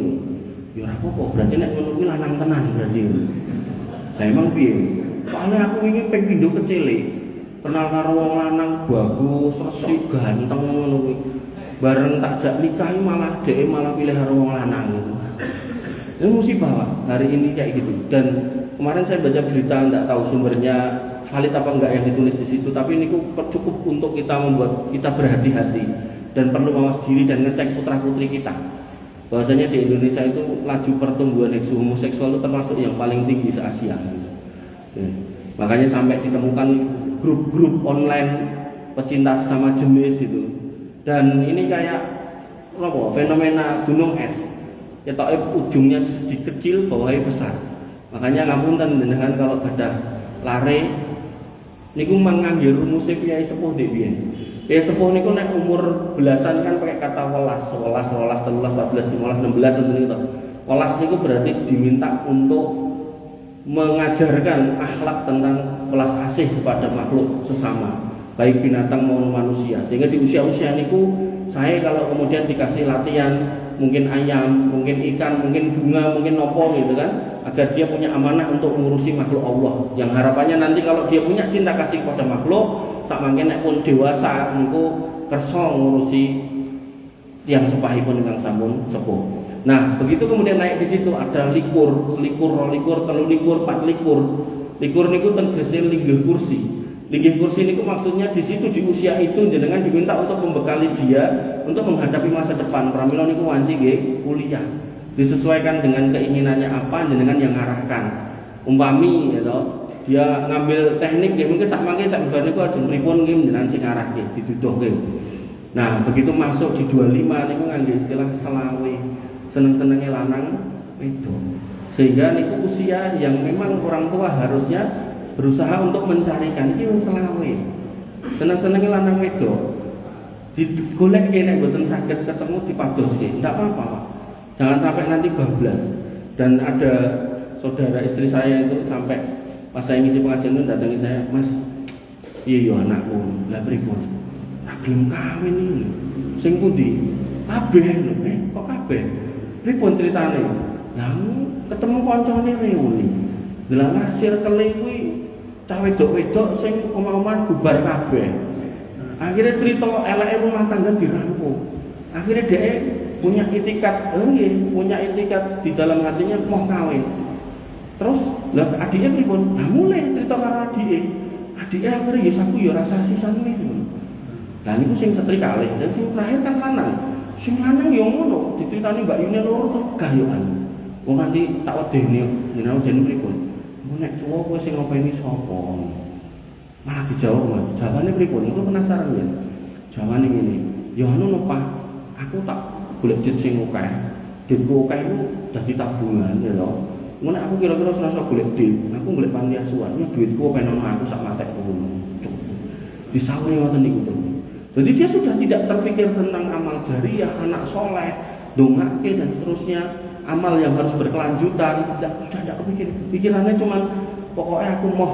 Ya ora apa-apa, berarti nek ngono kuwi lanang tenan berarti. Lah emang piye? Soale aku wingi ping pindho kecil kenal karo wong lanang bagus, resik, ganteng ngono kuwi. Bareng tak jak nikah malah dhek malah pilih karo wong lanang. Ini musibah Pak, hari ini kayak gitu. Dan kemarin saya baca berita, enggak tahu sumbernya valid apa enggak yang ditulis di situ, tapi ini cukup untuk kita membuat kita berhati-hati dan perlu mawas diri dan ngecek putra-putri kita. Bahwasanya di Indonesia itu laju pertumbuhan homoseksual itu termasuk yang paling tinggi se Asia. Makanya sampai ditemukan grup-grup online pecinta sesama jenis itu. Dan ini kayak fenomena gunung es. Ketoke ujungnya sedikit kecil, bawahnya besar. Makanya ngapunten jenengan kalau gadah lare niku mangangge rumus piyai sepuh ndek piye. Piyai sepuh niku nek umur belasan kan pakai kata welas, 13, 14, 15, 16 ngoten niku. Welas niku berarti diminta untuk mengajarkan akhlak tentang welas asih kepada makhluk sesama, baik binatang maupun manusia. Sehingga di usia-usia niku saya kalau kemudian dikasih latihan mungkin ayam, mungkin ikan, mungkin bunga, mungkin nopo gitu kan, agar dia punya amanah untuk mengurusi makhluk Allah. Yang harapannya nanti kalau dia punya cinta kasih kepada makhluk, sak mangke nek pun dewasa niku kersa ngurusi tiyang sepahipun ingkang sampun sepuh. Nah, begitu kemudian naik di situ ada likur, selikur, rolikur, telulikur, patlikur. Likur niku tegese linggih kursi. Linggih kursi niku maksudnya di situ di usia itu jenengan diminta untuk membekali dia untuk menghadapi masa depan. Pramila niku wanci nggih kuliah. Disesuaikan dengan keinginannya apa jenengan yang ngarahkan. Umpami ya toh, dia ngambil teknik nggih mungkin sak mangke sak bar niku ajeng pripun nggih jenengan sing ngarahke, diduduhke. Nah, begitu masuk di 25 niku ngangge istilah selawe. Seneng-senenge lanang wedok. Sehingga niku usia yang memang orang tua harusnya berusaha untuk mencarikan iki wis selawe. Seneng-senenge lanang wedok. Digolek nek mboten saged ketemu dipadoske. Ndak apa-apa, Pak. Jangan sampai nanti bablas. Dan ada saudara istri saya itu sampai pas saya ngisi pengajian itu datangi saya, "Mas, iya yo anakku, lah pripun? Tak gelem kawin iki. Sing pundi?" "Kabeh lho." Kok kabeh? Pripun ceritane? Lah ketemu kancane reuni. Delala circle kuwi cah wedok-wedok sing omah-omahan bubar kabeh. Akhirnya cerita eleke rumah tangga dirampung. Akhirnya dia punya itikat, punya itikat di dalam hatinya mau kawin. Terus lah adiknya pripun? Nah mulai cerita karo adike. Adike akhirnya ya saku ya rasa sisan niku. Lah niku sing setrikale dan sing terakhir kan lanang. Sing lanang ya ngono, diceritani Mbak Yune loro tegah yo kan. Wong nganti tak wedeni, jenenge wedeni pripun? Nek cowok kowe sing ngopeni sapa? Malah dijawab, Mas. Jawabannya pripun? Aku penasaran ya. Jawabannya ngene. Ya anu Pak, aku tak golek duit sing akeh. Duitku akeh iku dadi tabungan ya lho. Ngono aku kira-kira serasa golek duit. Aku golek panti asuhan. Ya duitku penono aku sak matekku ngono. Disauri ngoten niku. Jadi dia sudah tidak terpikir tentang amal jariah, anak soleh, dongake dan seterusnya. Amal yang harus berkelanjutan, sudah tidak kepikir. Pikirannya cuma pokoknya aku mau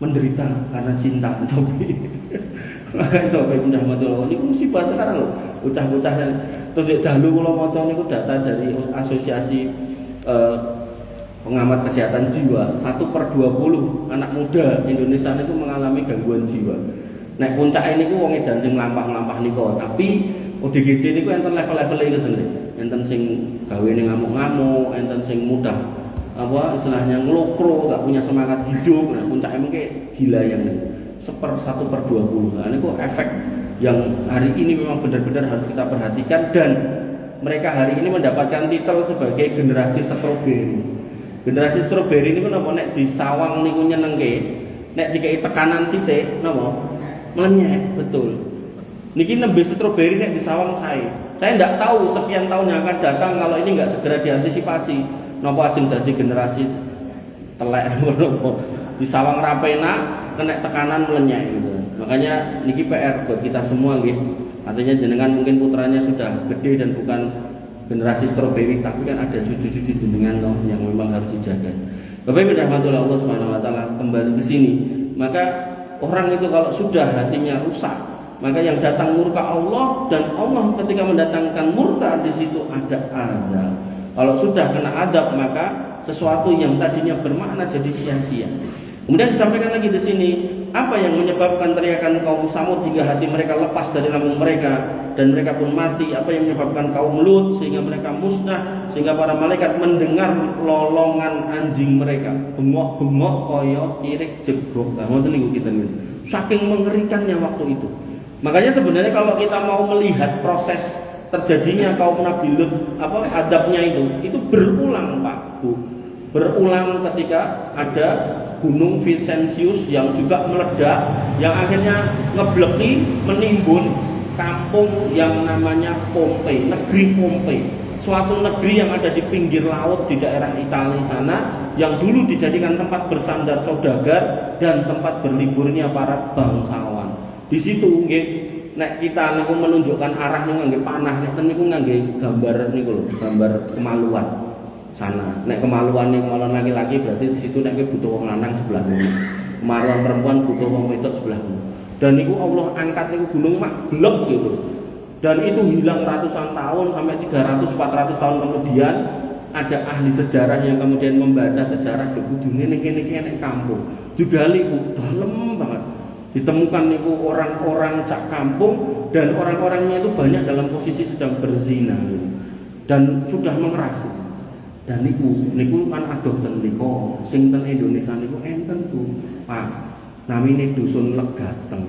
menderita karena cinta. Tapi makanya Bapak Ibu rahmatullah ini musibah sekarang loh. Bocah-bocah yang tunjuk dahulu kalau maca niku data dari asosiasi pengamat kesehatan jiwa 1/20 anak muda Indonesia itu mengalami gangguan jiwa. Nek puncake niku wong edan sing mlampah-mlampah niku, tapi ODGJ niku enten level-levele ngoten lho. Enten sing gawene ngamuk-ngamuk, enten sing mudah apa istilahnya nglokro, gak punya semangat hidup. Nah, puncake mengke gila yang niku. 1/20. Nah, ini kok efek yang hari ini memang benar-benar harus kita perhatikan, dan mereka hari ini mendapatkan titel sebagai generasi stroberi. Generasi stroberi ini kenapa nek di sawang niku nyenengke, nek dikai tekanan sithik napa melenyek, betul. Niki nembe stroberi nek di sawang saya tidak tahu sekian tahun yang akan datang kalau ini nggak segera diantisipasi, napa ajeng dadi generasi telek napa di sawang rapena kena tekanan melenyek gitu. Makanya niki PR buat kita semua nggih. Artinya jenengan mungkin putranya sudah gede dan bukan generasi stroberi, tapi kan ada cucu-cucu jenengan loh yang memang harus dijaga. Bapak Ibu rahmatullah Allah Subhanahu wa taala, kembali ke sini. Maka orang itu kalau sudah hatinya rusak, maka yang datang murka Allah, dan Allah ketika mendatangkan murka di situ ada adab. Kalau sudah kena adab, maka sesuatu yang tadinya bermakna jadi sia-sia. Kemudian disampaikan lagi di sini, apa yang menyebabkan teriakan kaum Samud hingga hati mereka lepas dari lambung mereka dan mereka pun mati? Apa yang menyebabkan kaum Lut sehingga mereka musnah, sehingga para malaikat mendengar lolongan anjing mereka bengok-bengok kaya irik jegok. Nah, ngoten niku kita niku. Saking mengerikannya waktu itu. Makanya sebenarnya kalau kita mau melihat proses terjadinya kaum Nabi Lut, adabnya itu berulang Pak Bu. Berulang ketika ada Gunung Vincenzius yang juga meledak, yang akhirnya ngebleki, menimbun kampung yang namanya Pompei, negeri Pompei. Suatu negeri yang ada di pinggir laut di daerah Italia sana, yang dulu dijadikan tempat bersandar saudagar dan tempat berliburnya para bangsawan. Di situ nggih, nek kita niku menunjukkan arah ngangge panah, nek niku ngangge gambar niku lho, gambar kemaluan sana. Nek kemaluan laki-laki berarti di situ nek butuh wong lanang sebelahmu. Kemaluan perempuan butuh wong wedok sebelahmu. Dan niku Allah angkat niku gunung mak blek gitu. Dan itu hilang ratusan tahun sampai 300-400 tahun kemudian ada ahli sejarah yang kemudian membaca sejarah di ujungnya nek kampung. Juga liku dalam banget. Ditemukan niku orang-orang cak kampung, dan orang-orangnya itu banyak dalam posisi sedang berzina gitu. Dan sudah mengerasuk. Dan niku kan adoh ten mriko, sing ten Indonesia niku enten tuh, Pak. Namine dusun Legateng.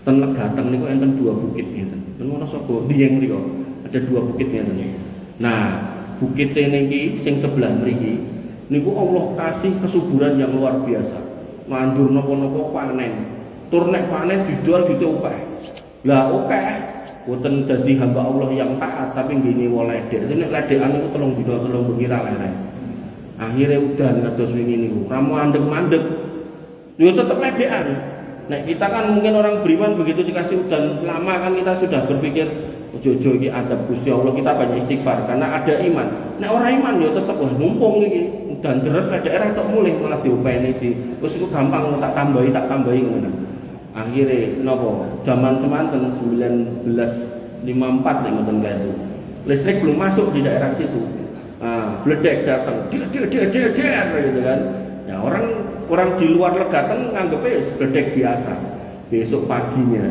Ten Legateng niku enten 2 bukit ngeten. Ten Wonosobo Dieng mriko ada 2 bukit ngeten. Nah, bukit niki sing sebelah mriki niku Allah kasih kesuburan yang luar biasa. Mandur napa-napa panen. Tur nek panen didol akeh. Lah akeh boten dadi hamba Allah yang taat, tapi nggih nyewa ledek. Nek ledekan niku 3 dina 3 bengi ra lereng. Akhire udan kados wingi niku. Ra mandeg-mandeg. Yo tetep ledekan. Nek kita kan mungkin orang beriman begitu dikasih udan lama kan kita sudah berpikir ojo-ojo iki adab Gusti Allah, kita banyak istighfar karena ada iman. Nek orang iman yo tetep wah mumpung iki udan deres ledek ra tok mulih malah diopeni di. Wis iku gampang tak tambahi ngono. Akhirnya nopo zaman semanten 1954 nek ngoten kae itu. Listrik belum masuk di daerah situ. Nah, bledek datang. Gitu kan. Ya orang di luar Legateng nganggepnya bledek biasa. Besok paginya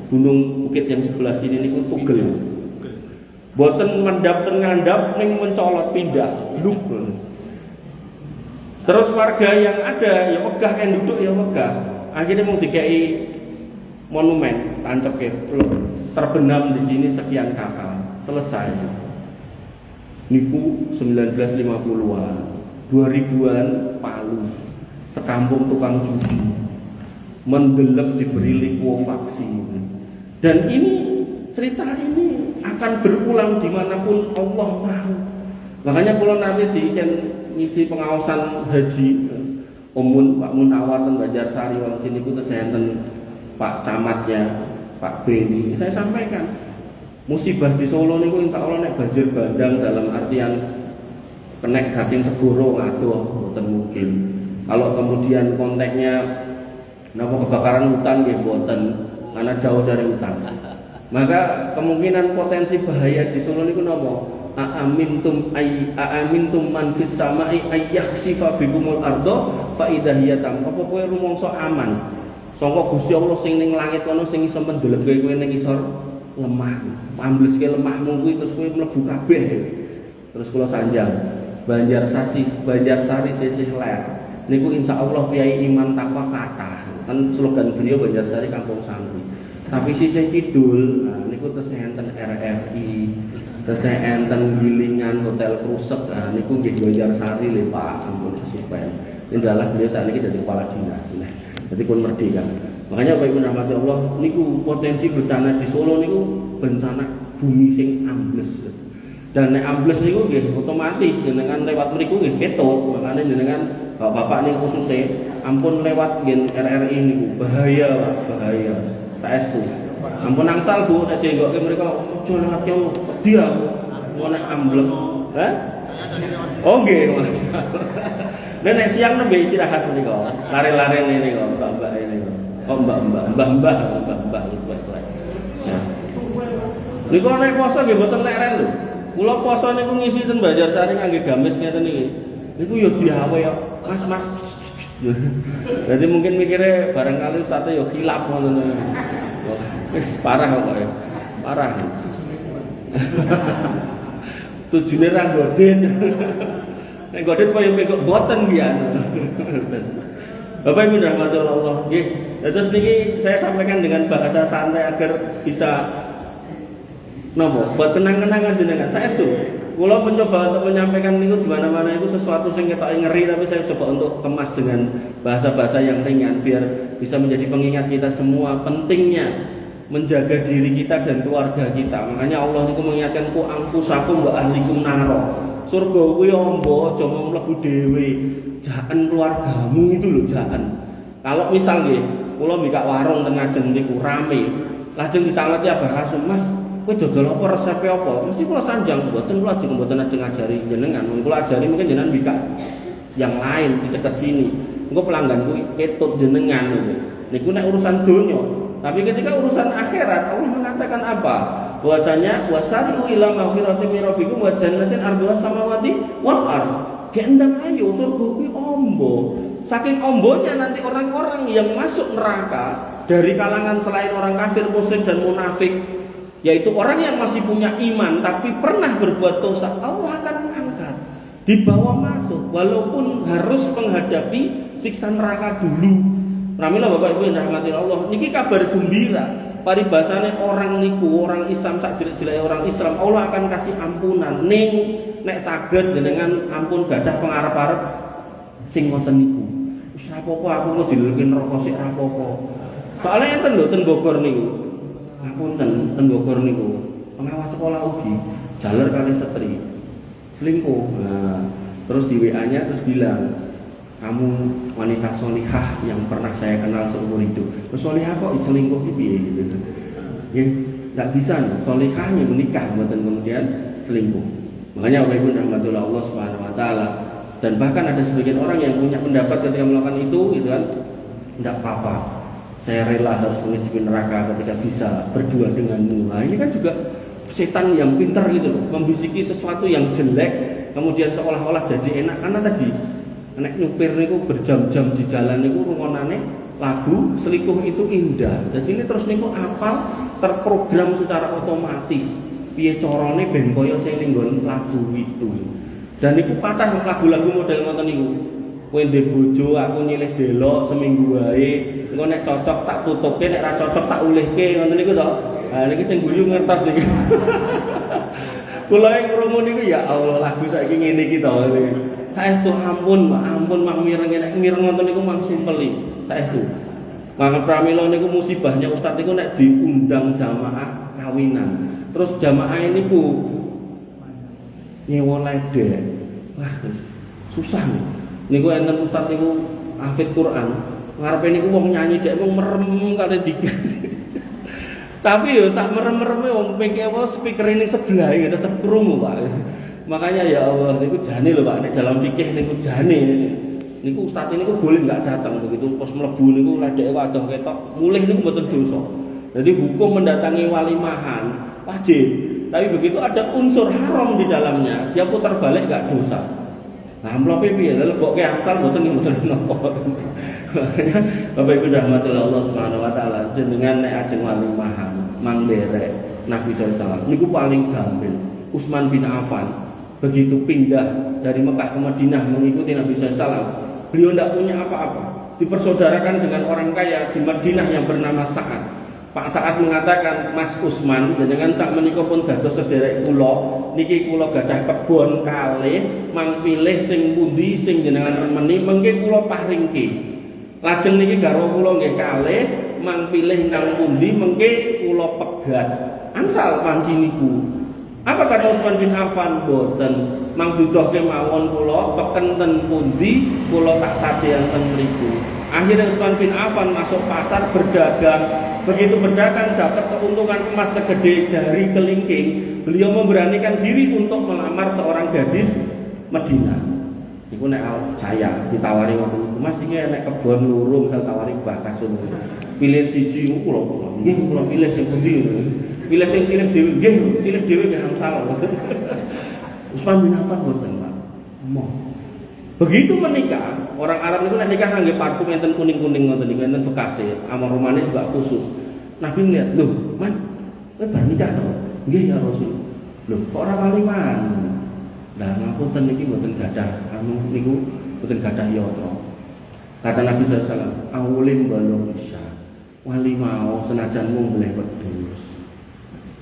gunung bukit yang sebelah sini niku tugel. Boten mendap ten ngandap ning mencolot pindah. Luk. Terus warga yang ada ya megah kan duduk ya megah. Akhirnya mau dikai monumen tancap terbenam di sini sekian kakak. Selesai. Niku 1950-an, 2000-an Palu. Sekampung tukang judi. Mendelep diberi likuifaksi. Dan ini cerita ini akan berulang dimanapun Allah mau. Makanya kalau nanti di ngisi pengawasan haji Pak Munawar dan Banjarsari wong sini ku tesenten Pak Camatnya, Pak Beni, saya sampaikan musibah di Solo niku insya Allah nek banjir bandang dalam artian kenek saking segoro ngadoh mboten mungkin. Kalau kemudian konteksnya napa kebakaran hutan nggih mboten karena jauh dari hutan. Maka kemungkinan potensi bahaya di Solo niku napa? Aamintum man fis samai ayyakhsifa bikumul ardo fa idza hiya tam. Apa kowe rumangsa aman? Sangka Gusti Allah sing ning langit kono sing iso mendeleke kowe ning isor lemah. Ambleske lemahmu kuwi terus kowe mlebu kabeh. Terus kula sanjang Banjarsari sisih ler. niku insyaallah kiai iman takwa kathah. Kan slogan beliau Banjarsari Kampung Santri. Tapi sisih kidul, nah niku tesih enten RRI, tesih enten Gilingan Hotel Krusek. Nah niku nggih Banjarsari lho Pak, ampun kesupen. Indalah beliau saat ini jadi kepala dinas. Nah, jadi pun merdeka. Makanya Bapak Ibu rahmati Allah, niku potensi bencana di Solo niku bencana bumi sing ambles. Dan nek ambles niku nggih otomatis jenengan lewat mriku nggih ketut. Makanya jenengan bapak niku khususnya ampun lewat gen RRI niku bahaya Pak, bahaya. Saestu. Ampun angsal Bu nek denggokke mriko ojo lewat yo dia mau nek ambles. Hah? Oh nggih, Mas. Dan nek siang nembe istirahat niku. Lare-lare niku, mbak-mbak niku. Oh mbah wis wae. Ya. Niku nek poso nggih mboten leren lho. Kula poso niku ngisi ten Banjarsari ngangge gamis ngeten iki. Niku yo diawe yo. Mas. Jadi mungkin mikirnya barangkali ustadz yo khilaf ngoten. Wis parah kok ya. Parah. Tujune ra goden. Nek goden koyo megok boten pian. Bapak Ibu rahmati Allah. Nggih. Terus niki saya sampaikan dengan bahasa santai agar bisa buat kenang-kenangan jenengan. Saya setuju. Kula mencoba untuk menyampaikan niku di mana-mana itu sesuatu yang kita ngeri, tapi saya coba untuk kemas dengan bahasa-bahasa yang ringan biar bisa menjadi pengingat kita semua pentingnya menjaga diri kita dan keluarga kita. Makanya Allah niku mengingatkan ku anfusakum wa ahlikum naro. Surga kuwi ombo aja mau mlebu dhewe. Jaken keluargamu itu lho jaken. Kalau misal nggih kula mbikak warung teng ngajeng niku rame. Lajeng ditangeti Abah Kasum, Mas, kowe dodol apa resepe apa? Mesti kula sanjang, mboten kula ajeng mboten ajeng ngajari jenengan. Kula ajari mungkin jenengan mbikak yang lain di dekat sini. Engko pelanggan kuwi ketut jenengan niku. Niku nek urusan donya. Tapi ketika urusan akhirat Allah mengatakan apa? Bahwasanya wasari'u ila maghfiratin min rabbikum wa jannatin ardhuha samawati wal ardh. Gendang ayo surga kuwi ombo. Saking ombonya nanti orang-orang yang masuk neraka dari kalangan selain orang kafir, musyrik dan munafik, yaitu orang yang masih punya iman tapi pernah berbuat dosa, Allah akan angkat, dibawa masuk walaupun harus menghadapi siksa neraka dulu. Pramila Bapak Ibu yang dirahmati Allah, niki kabar gembira. Paribasane orang niku, orang Islam sak jelek-jeleke orang Islam, Allah akan kasih ampunan. Ning nek saged jenengan ampun gadah pengarep-arep sing ngoten niku. Wis ra apa-apa aku mau dileleke neraka sik ra apa-apa. Soale enten lho ten Bogor niku. Ngapunten ten Bogor niku. Pengawas sekolah ugi jaler kali setri. Selingkuh. Nah, terus di WA-nya terus bilang, "Kamu wanita solihah yang pernah saya kenal seumur hidup." Terus solihah kok selingkuh iki piye gitu. Ya, enggak bisa nih. Solihahnya menikah mboten kemudian selingkuh. Makanya Bapak Ibu rahmatullah Allah Subhanahu wa taala. Dan bahkan ada sebagian orang yang punya pendapat ketika melakukan itu gitu kan, enggak apa-apa. Saya rela harus mencicipi neraka ketika bisa berdua denganmu. Nah, ini kan juga setan yang pintar gitu loh, membisiki sesuatu yang jelek kemudian seolah-olah jadi enak. Karena tadi nek nyupir niku berjam-jam di jalan niku rungonane lagu selingkuh itu indah. Jadi ini terus niku apal terprogram secara otomatis. Piye carane ben kaya sing ninggon lagu itu. Dan niku patah lagu-lagu model ngoten niku. Kowe ndek bojo, aku nyilih delok seminggu wae. Engko nek cocok tak tutupe, nek ra cocok tak ulihke, ngoten niku to. Nah niki sing guyu ngertos niki. Kula yang krungu niku ya Allah lagu saiki ngene iki to. Saestu ampun mak mireng nek mireng ngoten niku mang simpel iki. Saestu. Mangga pramila niku musibahnya ustaz niku nek diundang jamaah kawinan. Terus jamaah niku nyewa ledek. Wah, susah nih. Niku enten ustaz niku hafid Quran. Ngarepe niku wong nyanyi dek wong merem kali dikit. Tapi yo sak merem-mereme wong pengke wae speaker ini sebelah ya tetep krungu, Pak. Makanya ya Allah niku jane lho Pak, nek dalam fikih niku jane. Niku ustaz niku boleh enggak datang begitu pas mlebu niku ledeke wadah ketok, mulih niku mboten dosa. Jadi hukum mendatangi walimahan wajib. Tapi begitu ada unsur haram di dalamnya, dia putar balik enggak dosa. Nah, amplop piye? Lalu kok ke asal mboten napa. Bapak Ibu rahmatullah Allah Subhanahu wa taala, jenengan nek ajeng walimahan, mang derek Nabi sallallahu alaihi wasallam niku paling gampil. Utsman bin Affan begitu pindah dari Mekah ke Madinah mengikuti Nabi sallallahu alaihi wasallam, Beliau tidak punya apa-apa, dipersaudarakan dengan orang kaya di Madinah yang bernama Sa'ad. Pak Sa'ad mengatakan, Mas Usman, jenengan sak menika pun dados sederek kula, niki kula gadah kebon kalih, mang pilih sing pundi sing jenengan remeni mengke kula paringke. Lajeng niki garwa kula nggih kalih, mang pilih kang pundi mengke kula pegat. Angsal panci niku. Apa kata Utsman bin Affan? Boten, mang dudohke mawon kula peken ten pundi kula tak sadean ten mriku. Akhirnya Utsman bin Affan masuk pasar berdagang. Begitu berdagang dapat keuntungan emas segede jari kelingking, beliau memberanikan diri untuk melamar seorang gadis Madinah. Iku nek saya ditawari ngoten, Mas iki nek kebon loro misal tawari Mbah Kasum. Pilih siji kula. Nggih kula pilih sing pundi. Pilih sing cilik dhewe nggih, cilik dhewe nggih angsal. Utsman bin Affan boten, Pak. Begitu menikah, orang Arab itu nikah ngangge parfum enten kuning-kuning ngoten niku, enten bekase, aromanya juga khusus. Nabi ngeliat, "Loh, Man, kowe bar nikah to?" "Nggih ya Rasul." "Loh, kok ora waliman?" Lah ngapunten niki mboten gadah niku mboten gadah yatra. Kata Nabi sallallahu alaihi wasallam, "Awlim balung isya." Wali mau senajan mung boleh wedhus.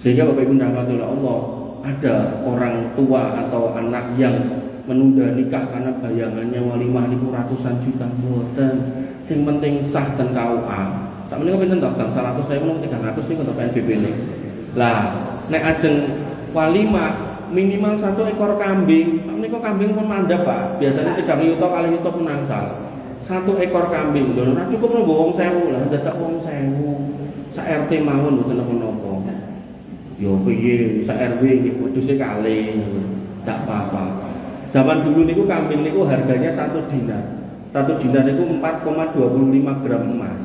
Sehingga Bapak Ibu rahmatullah Allah, ada orang tua atau anak yang menunda nikah karena bayangannya walimah niku ratusan juta mboten. Sing penting sah ten KUA. Sak menika pinten to? Gang 100.000 mung 300 niku to PNBP niku. Lah, nek ajeng walimah minimal 1 ekor kambing. Sak menika kambing pun mandap, Pak. Biasanya 3 yuta kali yuta pun angsal. 1 ekor kambing lho, ora cukup nunggu wong 1000 lah, dadak wong 1000. Sak RT mawon mboten napa-napa. Yo piye sak RW iki wedhuse kalih. Ndak apa-apa. Zaman dulu niku kambing niku harganya 1 dinar. 1 dinar niku 4,25 gram emas.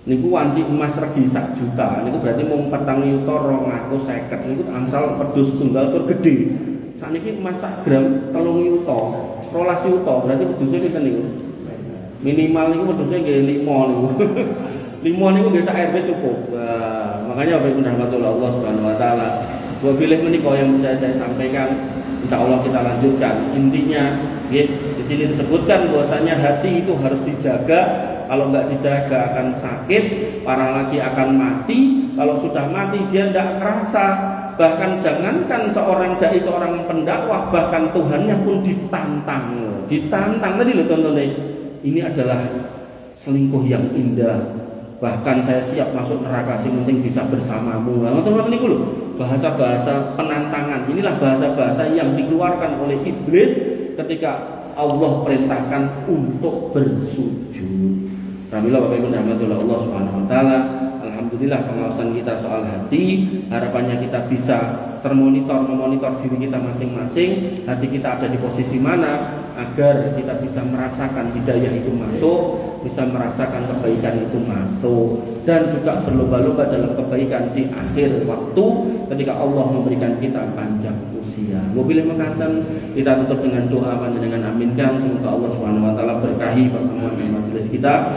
Niku wanci emas regi 1 juta. Niku berarti mung 4.250.000. Niku angsal wedhus tunggal tur gedhe. Sakniki emas sak gram 3 yuta. 12 yuta berarti wedhuse pinten niku? Minimal niku wedhuse nggih 5 niku. 5 niku nggih sak RW cukup. Nah, makanya Bapak Ibu rahmatullah Allah Subhanahu wa taala. Dua pilih menikah yang saya sampaikan, insya Allah kita lanjutkan. Intinya, di sini disebutkan bahwasanya hati itu harus dijaga. Kalau nggak dijaga akan sakit, para laki akan mati. Kalau sudah mati dia tidak kerasa. Bahkan jangankan seorang dai, seorang pendakwah, bahkan Tuhannya pun ditantang. Ditantang tadi loh tontonnya. Ini adalah selingkuh yang indah. Bahkan saya siap masuk neraka, sing penting bisa bersamamu. Nah, teman-teman ini loh, bahasa-bahasa penantangan. Inilah bahasa-bahasa yang dikeluarkan oleh iblis ketika Allah perintahkan untuk bersujud. Alhamdulillah Bapak Ibu rahmatullah Allah Subhanahu wa taala. Alhamdulillah pengawasan kita soal hati, harapannya kita bisa memonitor diri kita masing-masing, hati kita ada di posisi mana agar kita bisa merasakan hidayah itu masuk, bisa merasakan kebaikan itu masuk, dan juga berlomba-lomba dalam kebaikan di akhir waktu ketika Allah memberikan kita panjang usia. Mobil mengatakan kita tutup dengan doa dengan aminkan, semoga Allah Subhanahu wa taala berkahi pertemuan majelis kita.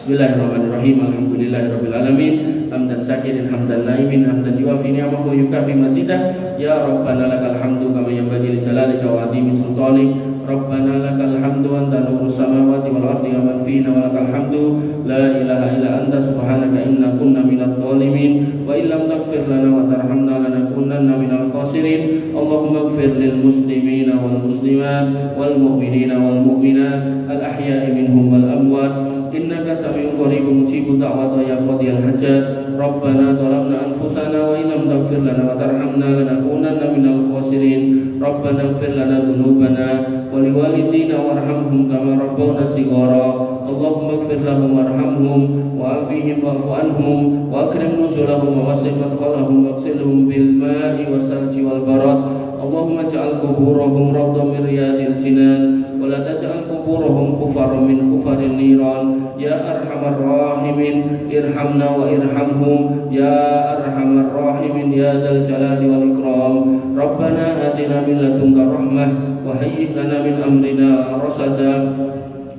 Bismillahirrahmanirrahim. Alhamdulillahirabbil alamin. Hamdan syakirin hamdan naimin hamdan yuwafi ni'amahu yukafi mazidah. Ya Rabbana lakal hamdu kama yanbaghi li jalalika wa 'azimi sultanik. Rabbana lakal hamdu anta nurus samawati wal ardi wa man fina wa lakal hamdu la ilaha illa anta subhanaka inna kunna minadh dhalimin wa illam taghfir lana wa tarhamna lanakunanna minal khasirin. Allahumma ighfir lil muslimina wal muslimat wal mu'minina wal mu'minat al ahya'i minhum wal amwat innaka sami'un qaribun mujibud da'wati ya qadiyal hajat. Rabbana zalamna anfusana wa illam taghfir lana wa tarhamna lanakunanna minal khasirin. Rabbana ighfir lana dhunubana wa liwalidina warhamhum kama rabbawna shighara. Allahumma ighfir lahum warhamhum wa 'afihim wa'fu anhum wa akrim nuzulahum wa wasi' madkhalahum waghsilhum bil ma'i wasalji wal barad. Allahumma ij'al quburahum rawdan min riyadil jinan wa la taj'al quburahum khufaran min khufaril niran. Ya arhamar rahimin irhamna wa irhamhum ya arhamar rahimin ya dzal jalali wal ikram. Rabbana atina min ladunka rahmah wa hayyi' lana min amrina rasada.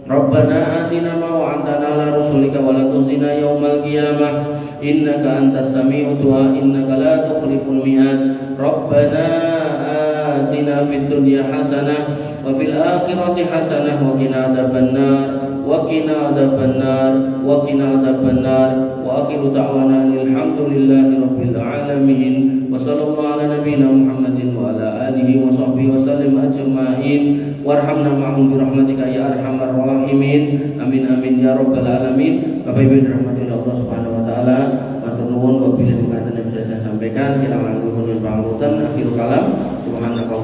Rabbana atina ma wa'adtana ala rusulika wa la tukhzina yaumal qiyamah innaka antas sami'ud du'a innaka la tukhliful mi'ad. Rabbana atina fid dunya hasanah wa fil akhirati hasanah wa qina adzabannar wa qina adzabannar wa qina adzabannar wa akhiru da'wana alhamdulillahi rabbil alamin wa sallallahu ala nabiyyina Muhammadin wa ala alihi wa sahbihi wa sallim ajma'in warhamna ma'hum bi rahmatika ya arhamar rahimin amin amin ya rabbal alamin. Bapak Ibu dirahmati Allah Subhanahu wa taala, matur nuwun apabila mekaten yang bisa saya sampaikan, kirang langkung nyuwun pangapunten. Akhirul kalam subhanallah.